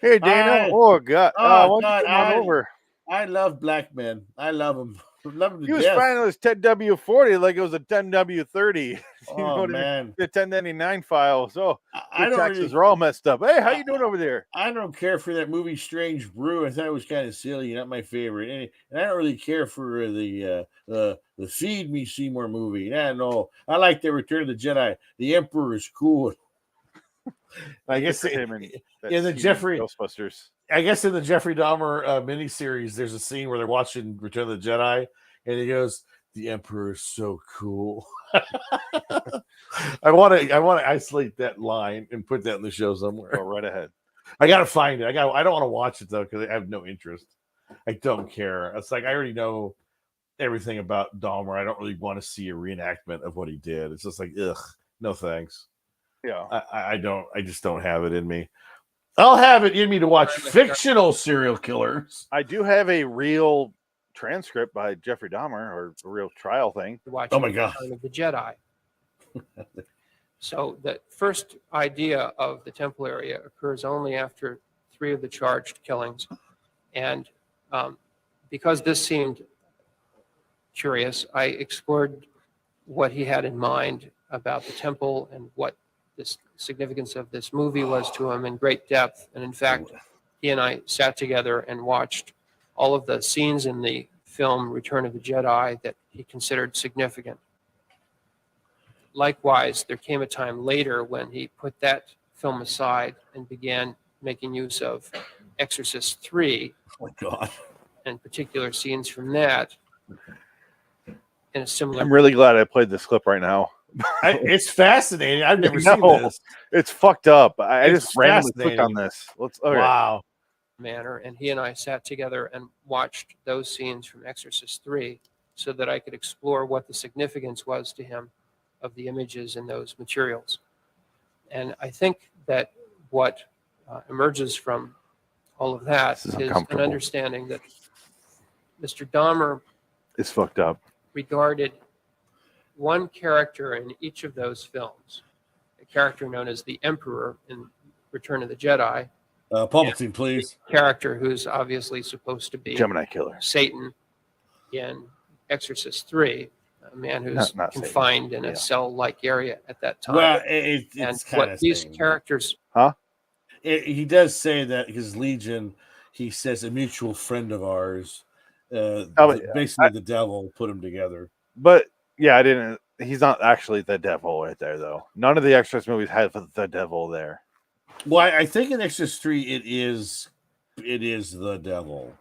Hey, Daniel. I- oh, God. Why don't God, you come on over? I love black men. I love them. Love them He to was death. finding this 10W40 like it was a 10W30. you Oh, know what I mean? man. The 1099 file. So I your don't taxes really, are all messed up. Hey, how you doing over there? I don't care for that movie Strange Brew. I thought it was kind of silly, not my favorite. And I don't really care for the Feed Me Seymour movie. No, I like the Return of the Jedi. The Emperor is cool. I guess him and in the Jeffrey Ghostbusters. I guess in the Jeffrey Dahmer miniseries, there's a scene where they're watching Return of the Jedi, and he goes, "The Emperor is so cool." I want to isolate that line and put that in the show somewhere. Go right ahead. I gotta find it. I don't want to watch it though because I have no interest. I don't care. It's like I already know everything about Dahmer. I don't really want to see a reenactment of what he did. It's just like, ugh, no thanks. Yeah, I don't. I just don't have it in me. I'll have it in me to watch fictional serial killers. I do have a real transcript by Jeffrey Dahmer, or a real trial thing. Oh my God. Return of the Jedi. So the first idea of the temple area occurs only after 3 of the charged killings. And because this seemed curious, I explored what he had in mind about the temple and what the significance of this movie was to him in great depth. And in fact, he and I sat together and watched all of the scenes in the film Return of the Jedi that he considered significant. Likewise, there came a time later when he put that film aside and began making use of Exorcist III. Oh my God. And particular scenes from that in a similar. I'm really glad I played this clip right now. It's fascinating. I've never No, seen this. It's fucked up. I It's just randomly clicked on fascinating. this. Okay. Wow. manner, and he and I sat together and watched those scenes from Exorcist III so that I could explore what the significance was to him of the images in those materials. And I think that what emerges from all of that is an understanding that Mr. Dahmer is fucked up. Regarded one character in each of those films, a character known as the Emperor in Return of the Jedi. Palpatine, please. Character who's obviously supposed to be Gemini killer. Satan in Exorcist III, a man who's not confined Satan. in a cell-like area at that time. Well, it's and kind what of these characters, he does say that his Legion, he says, a mutual friend of ours, basically the devil put them together. But yeah, I didn't. He's not actually the devil right there, though. None of the Exorcist movies have the devil there. Well, I think in Exorcist 3 it is the devil.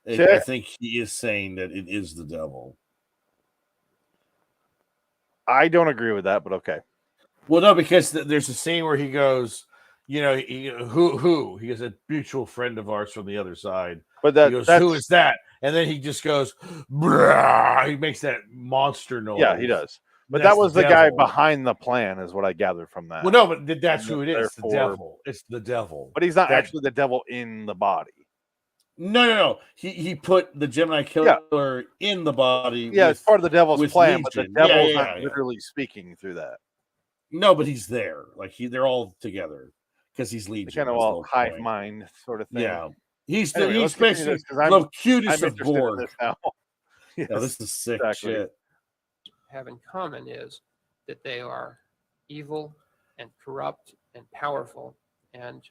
Sure. I think he is saying that it is the devil. I don't agree with that, but okay. Well, no, because there's a scene where he goes, you know, who? He goes, a mutual friend of ours from the other side. But that, he goes, who is that? And then he just goes, brah! He makes that monster noise. Yeah, he does. But That's that was the devil. guy behind the plan, is what I gathered from that. Well, no, but that's who it is. It's the Therefore- devil. It's the devil. But he's not actually the devil in the body. No. He put the Gemini killer in the body. Yeah, it's part of the devil's plan, but the Legion. devil's Yeah, not yeah. literally speaking through that. No, but he's there. Like they're all together because he's Legion. It's kind of That's the all whole hive point. mind sort of thing. Yeah, he's Anyway, let's basically continue this, 'cause I'm Locutus of interested in Borg. this now. Yeah, this is sick exactly. shit. have in common is that they are evil and corrupt and powerful, and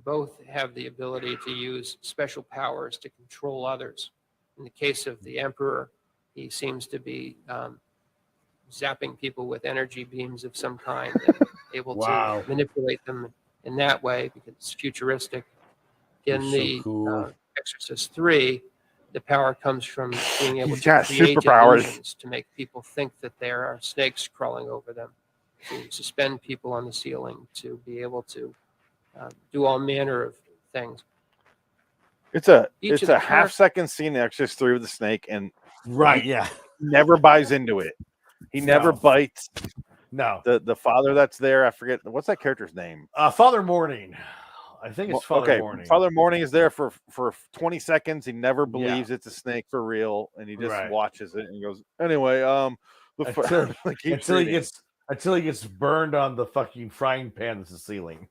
both have the ability to use special powers to control others. In the case of the Emperor, he seems to be zapping people with energy beams of some kind and able Wow. to manipulate them in that way because it's futuristic. In He's the so cool. Exorcist III, the power comes from being able He's to got create superpowers. illusions to make people think that there are snakes crawling over them, to suspend people on the ceiling, to be able to do all manner of things. It's a Each of the half-second scene in Exorcist 3 with the snake, and Right, he yeah. never buys into it. He never No. bites. No. The father that's there, I forget what's that character's name. Father Morning. I think it's Father Morning. Father Morning is there for 20 seconds. He never believes it's a snake for real, and he just watches it and goes, anyway, until he gets burned on the fucking frying pan that's the ceiling.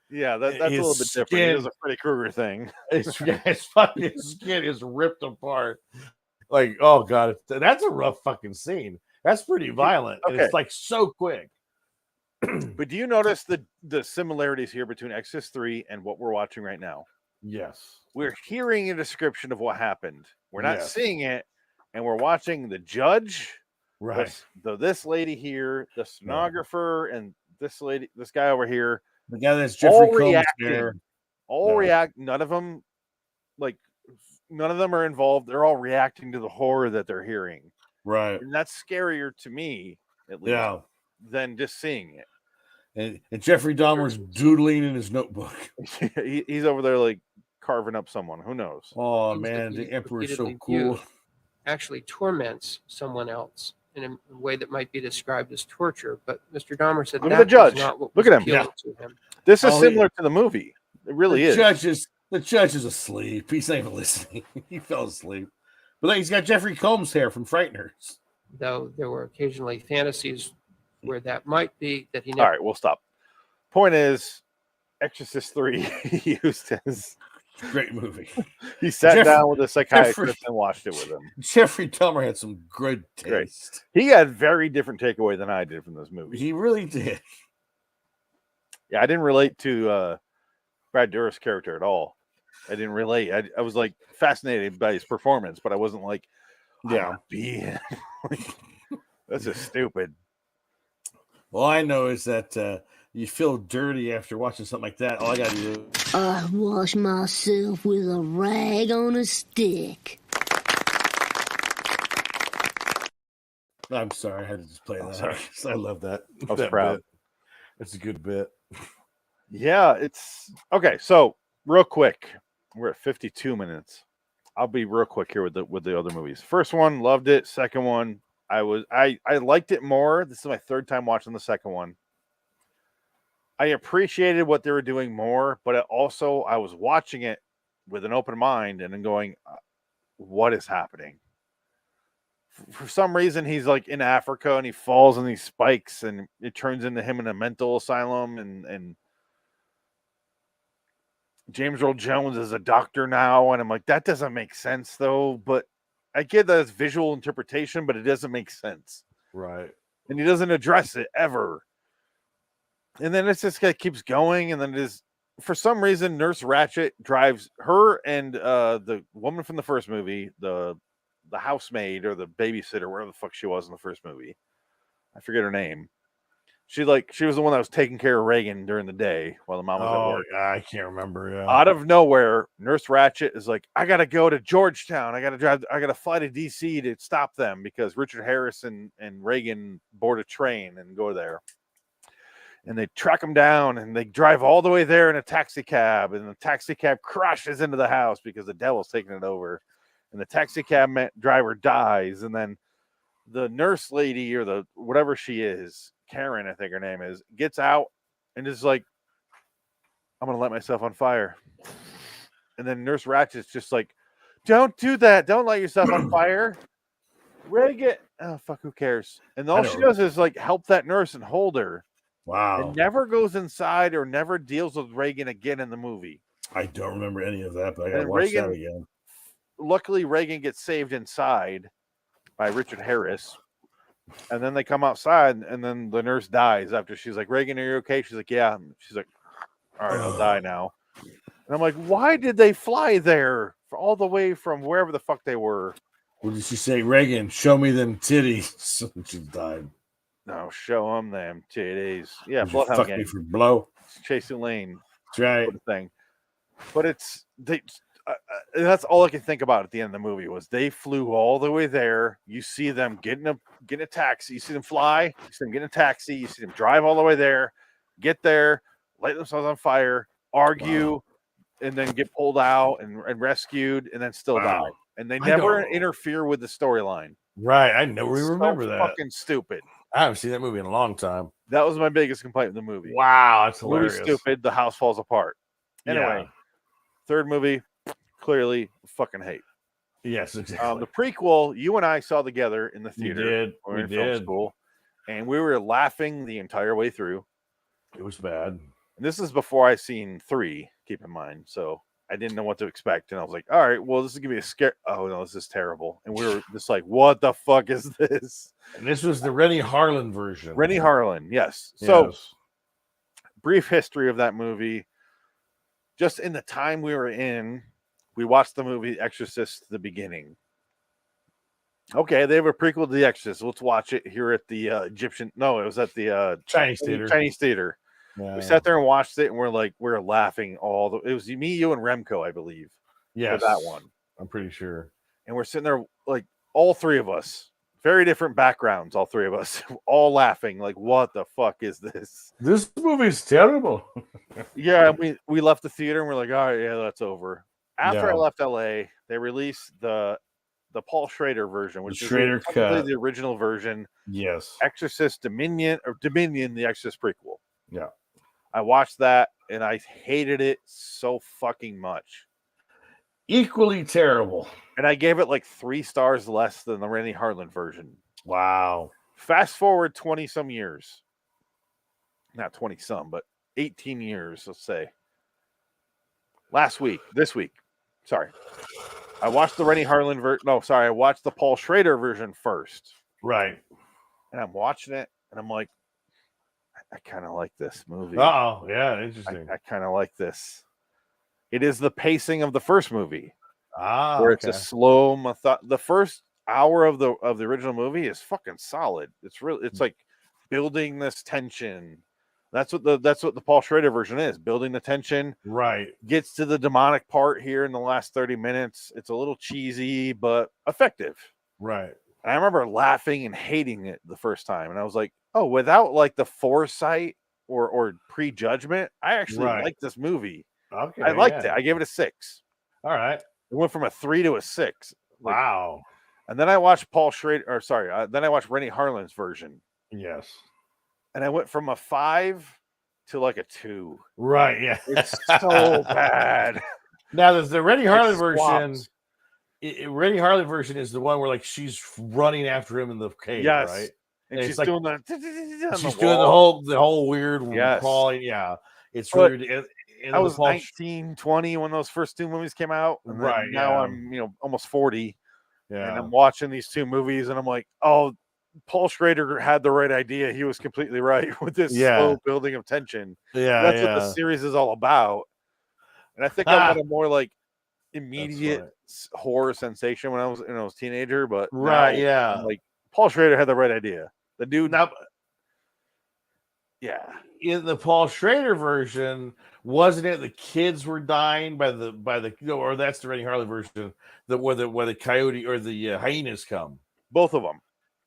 Yeah, that's a little bit different. He does a Freddy Krueger thing. His fucking skin is ripped apart. Like, oh god, that's a rough fucking scene. That's pretty violent. And it's like so quick. But do you notice the similarities here between Exorcist 3 and what we're watching right now? Yes. We're hearing a description of what happened. We're not seeing it, and we're watching the judge, this lady here, the stenographer, and this guy over here. The guy that's Jeffrey Combs reacting. None of them, none of them are involved. They're all reacting to the horror that they're hearing. Right. And that's scarier to me, at least, than just seeing it. And Jeffrey Dahmer's doodling in his notebook. He's over there like carving up someone. Who knows? Oh man, the Emperor's so cool. Actually torments someone else in a way that might be described as torture. But Mr. Dahmer said the judge. Not what Look at him. To him. This is similar to the movie. It really is. The judge is asleep. He's not even listening. He fell asleep. But then he's got Jeffrey Combs hair from Frighteners. Though there were occasionally fantasies where that might be that he never. All right, we'll stop. Point is, Exorcist 3 he used his great movie. He sat down with a psychiatrist and watched it with him. Jeffrey Dahmer had some good taste. Great. He had very different takeaway than I did from this movie. He really did. Yeah, I didn't relate to Brad Dourif's character at all. I didn't relate. I was like fascinated by his performance, but I wasn't like, that's just stupid. All I know is that you feel dirty after watching something like that. All I got to do. I wash myself with a rag on a stick. I'm sorry, I had to just play that. Sorry. I love that. I was proud. Bit. It's a good bit. Yeah, it's okay. So real quick, we're at 52 minutes. I'll be real quick here with the other movies. First one, loved it. Second one, I liked it more. This is my third time watching the second one. I appreciated what they were doing more, but I was watching it with an open mind and then going, what is happening? For some reason, he's like in Africa and he falls on these spikes and it turns into him in a mental asylum and James Earl Jones is a doctor now. And I'm like, that doesn't make sense though. But I get that it's visual interpretation, but it doesn't make sense. Right. And he doesn't address it ever. And then it's just keeps going. And then for some reason, Nurse Ratched drives her and the woman from the first movie, the housemaid or the babysitter, whatever the fuck she was in the first movie. I forget her name. She was the one that was taking care of Reagan during the day while the mom was at work. I can't remember. Yeah. Out of nowhere, Nurse Ratched is like, I gotta go to Georgetown. I gotta fly to DC to stop them because Richard Harris and Reagan board a train and go there. And they track him down and they drive all the way there in a taxi cab. And the taxi cab crashes into the house because the devil's taking it over. And the taxi cab driver dies. And then the nurse lady or the whatever she is, Karen, I think her name is, gets out and is like, I'm going to light myself on fire. And then Nurse Ratchet's just like, don't do that. Don't light yourself on fire. Reagan. Oh, fuck, who cares? And all she does is like help that nurse and hold her. Wow. It never goes inside or never deals with Reagan again in the movie. I don't remember any of that, but I got to watch that again. Luckily, Reagan gets saved inside by Richard Harris. And then they come outside, and then the nurse dies after she's like, Reagan, are you okay? She's like, yeah. She's like, all right, I'll die now. And I'm like, why did they fly there all the way from wherever the fuck they were? What did she say? Reagan, show me them titties. She died. No, show them titties. Yeah, Bloodhound fuck me for blow. Chasing Lane. That's right. Thing. But that's all I can think about at the end of the movie was they flew all the way there. You see them get in a taxi. You see them fly. You see them get in a taxi. You see them drive all the way there, get there, light themselves on fire, argue, and then get pulled out and rescued, and then still die. And they never interfere with the storyline. Right. I know. We remember that. Fucking stupid. I haven't seen that movie in a long time. That was my biggest complaint with the movie. Wow, that's hilarious. Movie's stupid. The house falls apart. Anyway, third movie, clearly fucking hate. Yes, exactly. The prequel, you and I saw together in the theater. We in did. Film school, and we were laughing the entire way through. It was bad. And this is before I seen 3, keep in mind. So I didn't know what to expect. And I was like, all right, well, this is going to be a scare. Oh, no, this is terrible. And we were just like, what the fuck is this? And this was the Rennie Harlan version. Rennie Harlan, yes. So, brief history of that movie. Just in the time we were in, we watched the movie Exorcist the beginning. Okay, they have a prequel to The Exorcist. Let's watch it here at the Egyptian. No, it was at the Chinese theater. Chinese theater. Yeah. We sat there and watched it, and we're laughing all the. It was me, you, and Remco, I believe. Yes, for that one. I'm pretty sure. And we're sitting there, like all three of us, very different backgrounds. All three of us, all laughing, like, "What the fuck is this? This movie's terrible." Yeah, we left the theater, and we're like, "All right, yeah, that's over." After I left LA, they released the Paul Schrader version, which is the original version. Yes, Exorcist Dominion, the Exorcist prequel. Yeah, I watched that and I hated it so fucking much. Equally terrible. And I gave it like 3 stars less than the Rennie Harlan version. Wow. Fast forward 20 some years. Not 20 some, but 18 years, let's say. This week. Sorry. I watched the Rennie Harlan version. No, sorry. I watched the Paul Schrader version first. Right. And I'm watching it and I'm like, I kind of like this movie. Oh, yeah, interesting. I kind of like this. It is the pacing of the first movie. Where it's a slow the first hour of the original movie is fucking solid. It's like building this tension. That's what the Paul Schrader version is, building the tension. Right. Gets to the demonic part here in the last 30 minutes. It's a little cheesy, but effective. Right. And I remember laughing and hating it the first time. And I was like, oh, without like the foresight or prejudgment, I actually liked this movie. Okay. I liked it. I gave it a 6. All right. It went from a 3 to a 6. Wow. And then I watched then I watched Rennie Harlan's version. Yes. And I went from a 5 to like a 2. Right, yeah. It's so bad. Now there's the Rennie Harlan version. Rennie Harlan version is the one where like she's running after him in the cave, right? And she's like, doing the whole weird crawling. Yeah. It's really I was 19, 20 when those first 2 movies came out. And now I'm, almost 40. Yeah. And I'm watching these 2 movies and I'm like, oh, Paul Schrader had the right idea. He was completely right with this slow building of tension. Yeah. That's what the series is all about. And I think I got a more like immediate horror sensation when I was a teenager, but like Paul Schrader had the right idea. The dude now. Yeah. In the Paul Schrader version, wasn't it the kids were dying by the or that's the Rennie Harlan version, where the coyote or the hyenas come? Both of them.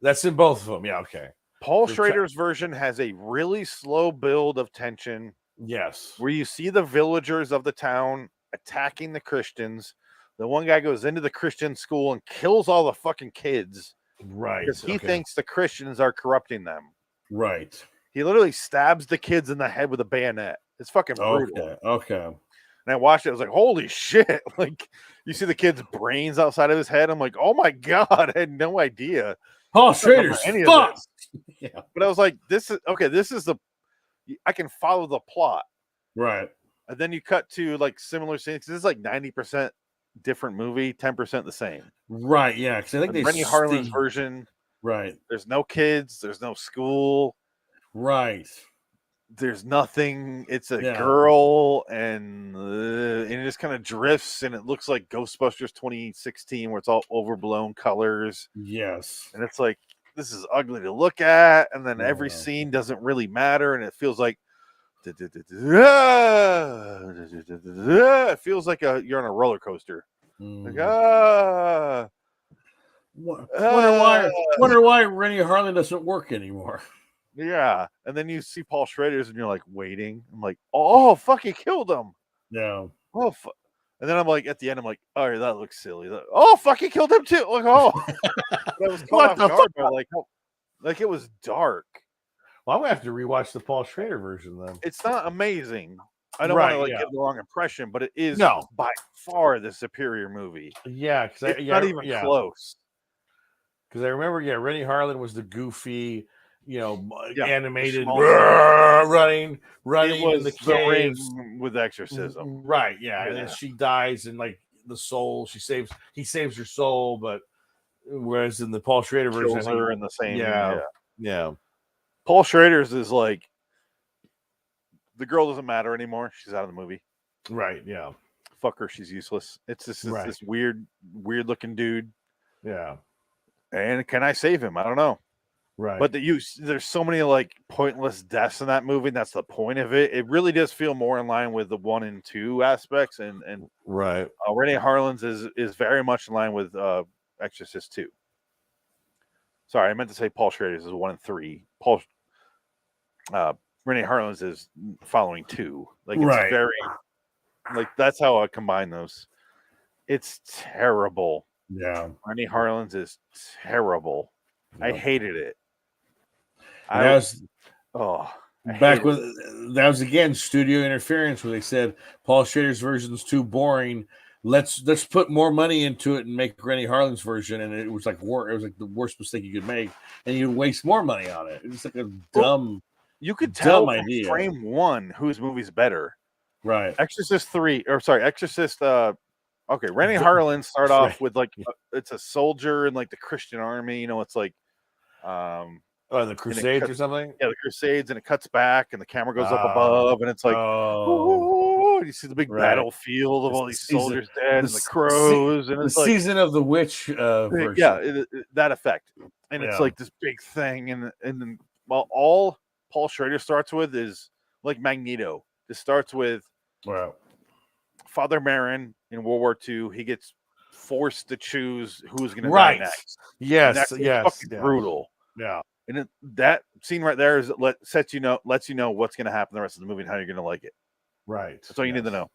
That's in both of them. Yeah, okay. Paul Schrader's version has a really slow build of tension. Yes. Where you see the villagers of the town attacking the Christians. The one guy goes into the Christian school and kills all the fucking kids. Right. Because he thinks the Christians are corrupting them. Right. He literally stabs the kids in the head with a bayonet. It's fucking brutal. Okay. And I watched it. I was like, holy shit. Like, you see the kid's brains outside of his head. I'm like, oh my God. I had no idea. Paul Schrader's fucked. Yeah. But I was like, this is I can follow the plot. Right. And then you cut to like similar scenes. This is like 90% different movie, 10% the same. Right. Yeah. Because I think Rennie Harlan's version. Right. There's no kids. There's no school. Right. There's nothing. It's a girl, and it just kind of drifts, and it looks like Ghostbusters 2016, where it's all overblown colors. Yes. And it's like, this is ugly to look at, and then every scene doesn't really matter, and it feels like it feels like you're on a roller coaster. Like, wonder why Rennie Harlan doesn't work anymore. Yeah, and then you see Paul Schrader's, and you're like waiting. I'm like, oh fuck, he killed him. Yeah. Oh fuck. And then I'm like, at the end, I'm like, oh, that looks silly. Oh fuck, he killed him too. Like, oh, that was caught off guard, but like it was dark. Well, I'm gonna have to rewatch the Paul Schrader version then. It's not amazing. I don't want to give the wrong impression, but it is by far the superior movie. Yeah, because it's not even close. Because I remember, Rennie Harlan was the goofy, animated running in the caves with exorcism. Right, yeah. And then she dies, and like the soul, he saves her soul, but whereas in the Paul Schrader version, kills her in the same. Yeah. Paul Schrader's is like the girl doesn't matter anymore. She's out of the movie. Right. Yeah. Fuck her. She's useless. It's just this weird looking dude. Yeah. And can I save him? I don't know. Right. But there's so many like pointless deaths in that movie. And that's the point of it. It really does feel more in line with the 1 and 2 aspects. And right. Renee Harlan's is very much in line with Exorcist 2. Sorry, I meant to say Paul Schrader's is 1 and 3. Renee Harlan's is following 2. Like it's very like that's how I combine those. It's terrible. Yeah. Renee Harlan's is terrible. I hated it. That was again studio interference where they said Paul Schrader's version is too boring. Let's put more money into it and make Rennie Harlan's version, and it was like the worst mistake you could make, and you waste more money on it. It's like a dumb. You could tell from idea. frame 1 whose movie's better. Right. Exorcist 3, or sorry, Exorcist. Okay, Rennie Harlan start off with like it's a soldier in like the Christian army. It's like the Crusades or something. Yeah, the Crusades, and it cuts back, and the camera goes up above, and it's like, you see the big battlefield of all these soldiers dead, and the crows, and it's the like season of the witch version. Yeah, that effect, and it's like this big thing, and then all Paul Schrader starts with is like Magneto. This starts with Father Marin in World War II. He gets forced to choose who's going to die next. Yes, fucking brutal. Yeah, and that scene right there lets you know what's going to happen the rest of the movie and how you're going to like it. Right. That's all you need to know.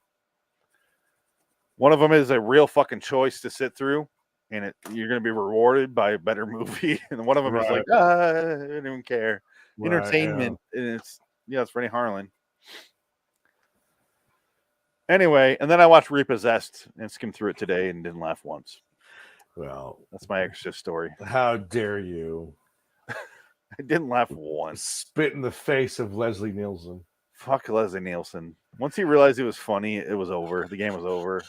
One of them is a real fucking choice to sit through, and you're going to be rewarded by a better movie. And one of them is like, I don't even care. Entertainment, and it's Rennie Harlan. Anyway, and then I watched Repossessed and skimmed through it today and didn't laugh once. Well, that's my Exorcist story. How dare you? I didn't laugh once. Spit in the face of Leslie Nielsen. Fuck Leslie Nielsen. Once he realized he was funny, it was over. The game was over.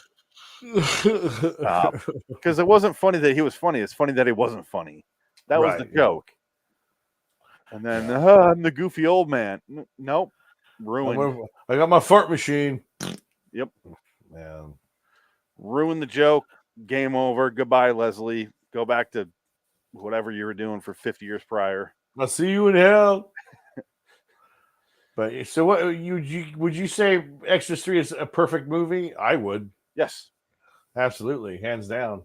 Because it wasn't funny that he was funny. It's funny that he wasn't funny. That was the joke. And then I'm the goofy old man. Nope. Ruined. I got my fart machine. Yep. Man. Ruined the joke. Game over. Goodbye, Leslie. Go back to whatever you were doing for 50 years prior. I'll see you in hell. But so what would you say Exorcist 3 is a perfect movie? I would. Yes. Absolutely. Hands down.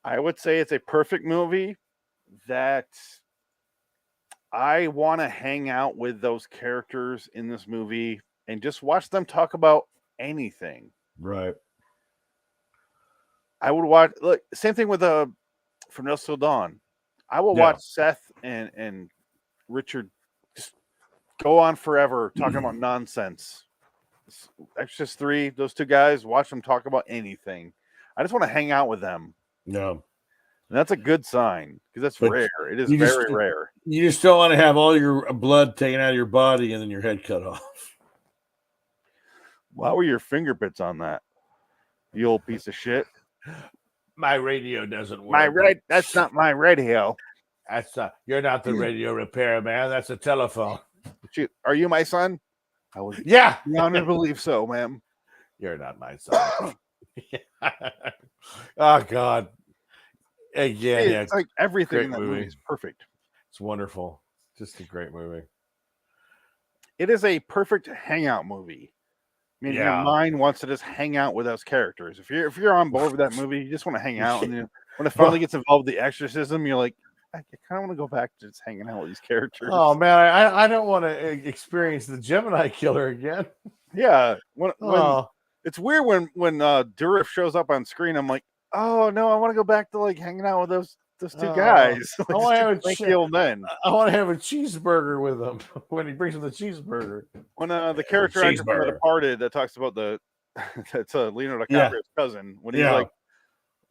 I would say it's a perfect movie that I want to hang out with those characters in this movie and just watch them talk about anything. Right. I would watch. Look, same thing with From Dusk Till Dawn. I will watch Seth and Richard just go on forever talking about nonsense. Exorcist 3, those two guys, watch them talk about anything. I just want to hang out with them. No. And that's a good sign because that's rare. It is very rare. You just don't want to have all your blood taken out of your body and then your head cut off. Why were your fingerprints on that? You old piece of shit. My radio doesn't work. That's not my radio. That's not. You're not the radio repair man. That's a telephone. Shoot, are you my son? I was. Yeah, I believe so, ma'am. You're not my son. Oh God. Again, it's like everything in that movie is perfect. It's wonderful. Just a great movie. It is a perfect hangout movie. I mean, your mind wants to just hang out with those characters. If you're on board with that movie, you just want to hang out. And when it finally gets involved with the exorcism, you're like, I kind of want to go back to just hanging out with these characters. Oh man, I don't want to experience the Gemini killer again. Yeah, when it's weird when Durif shows up on screen, I'm like, oh no, I want to go back to like hanging out with those two guys. I want to have a cranky old men. I want to have a cheeseburger with him when he brings him the cheeseburger. When the character actor from The Departed that talks about that's Leonardo DiCaprio's cousin. When he's like,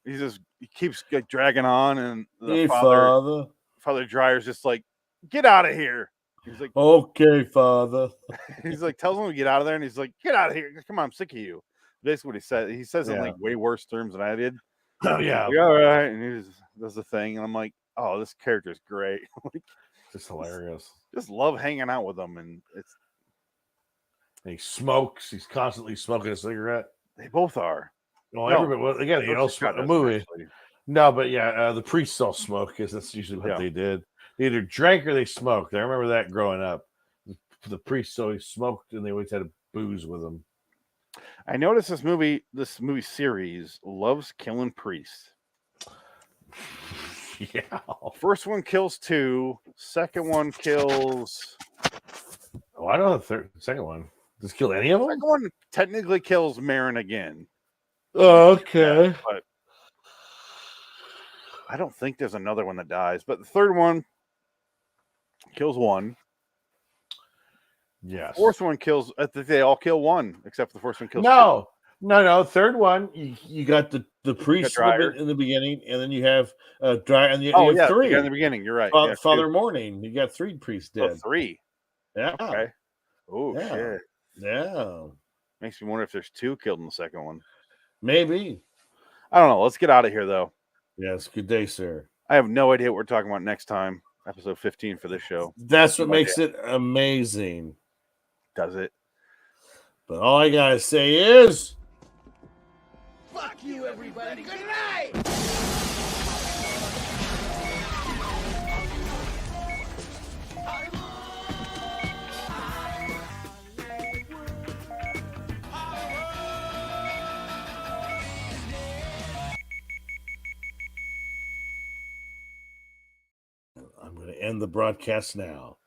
he keeps dragging on, and the Father Dreyer's just like, get out of here. He's like, okay, Father. He's like, tells him to get out of there, and he's like, get out of here. Come on, I'm sick of you. Basically what he said. He says it in like way worse terms than I did. Oh yeah. Like, all right. And he does the thing, and I'm like, oh, this character is great. Like, just hilarious. Just love hanging out with him, and he smokes. He's constantly smoking a cigarette. They both are. Well, everybody. Well, again, you know, a movie. Actually. No, but yeah, the priests all smoke because that's usually what they did. They either drank or they smoked. I remember that growing up. The priests always smoked, and they always had a booze with them. I noticed this movie series loves killing priests. Yeah. First one kills 2. Second one kills. Oh, I don't know the second one. Does it kill any of them? Second one technically kills Marin again. Oh, okay. Yeah, but I don't think there's another one that dies. But the third one kills 1. Yes. Fourth one kills. I think they all kill 1, except for the first one kills 2. No. Third one, you got the priest in the beginning, and then you have Dryer, and you have 3 in the beginning. You're right. Father Morning. You got 3 priests dead. 3. Yeah. Okay. Oh shit. Yeah. Makes me wonder if there's 2 killed in the second one. Maybe. I don't know. Let's get out of here though. Yes. Good day, sir. I have no idea what we're talking about next time. Episode 15 for this show. That's what makes it amazing. Does it? But all I gotta say is, Fuck you, everybody. Good night. I'm going to end the broadcast now.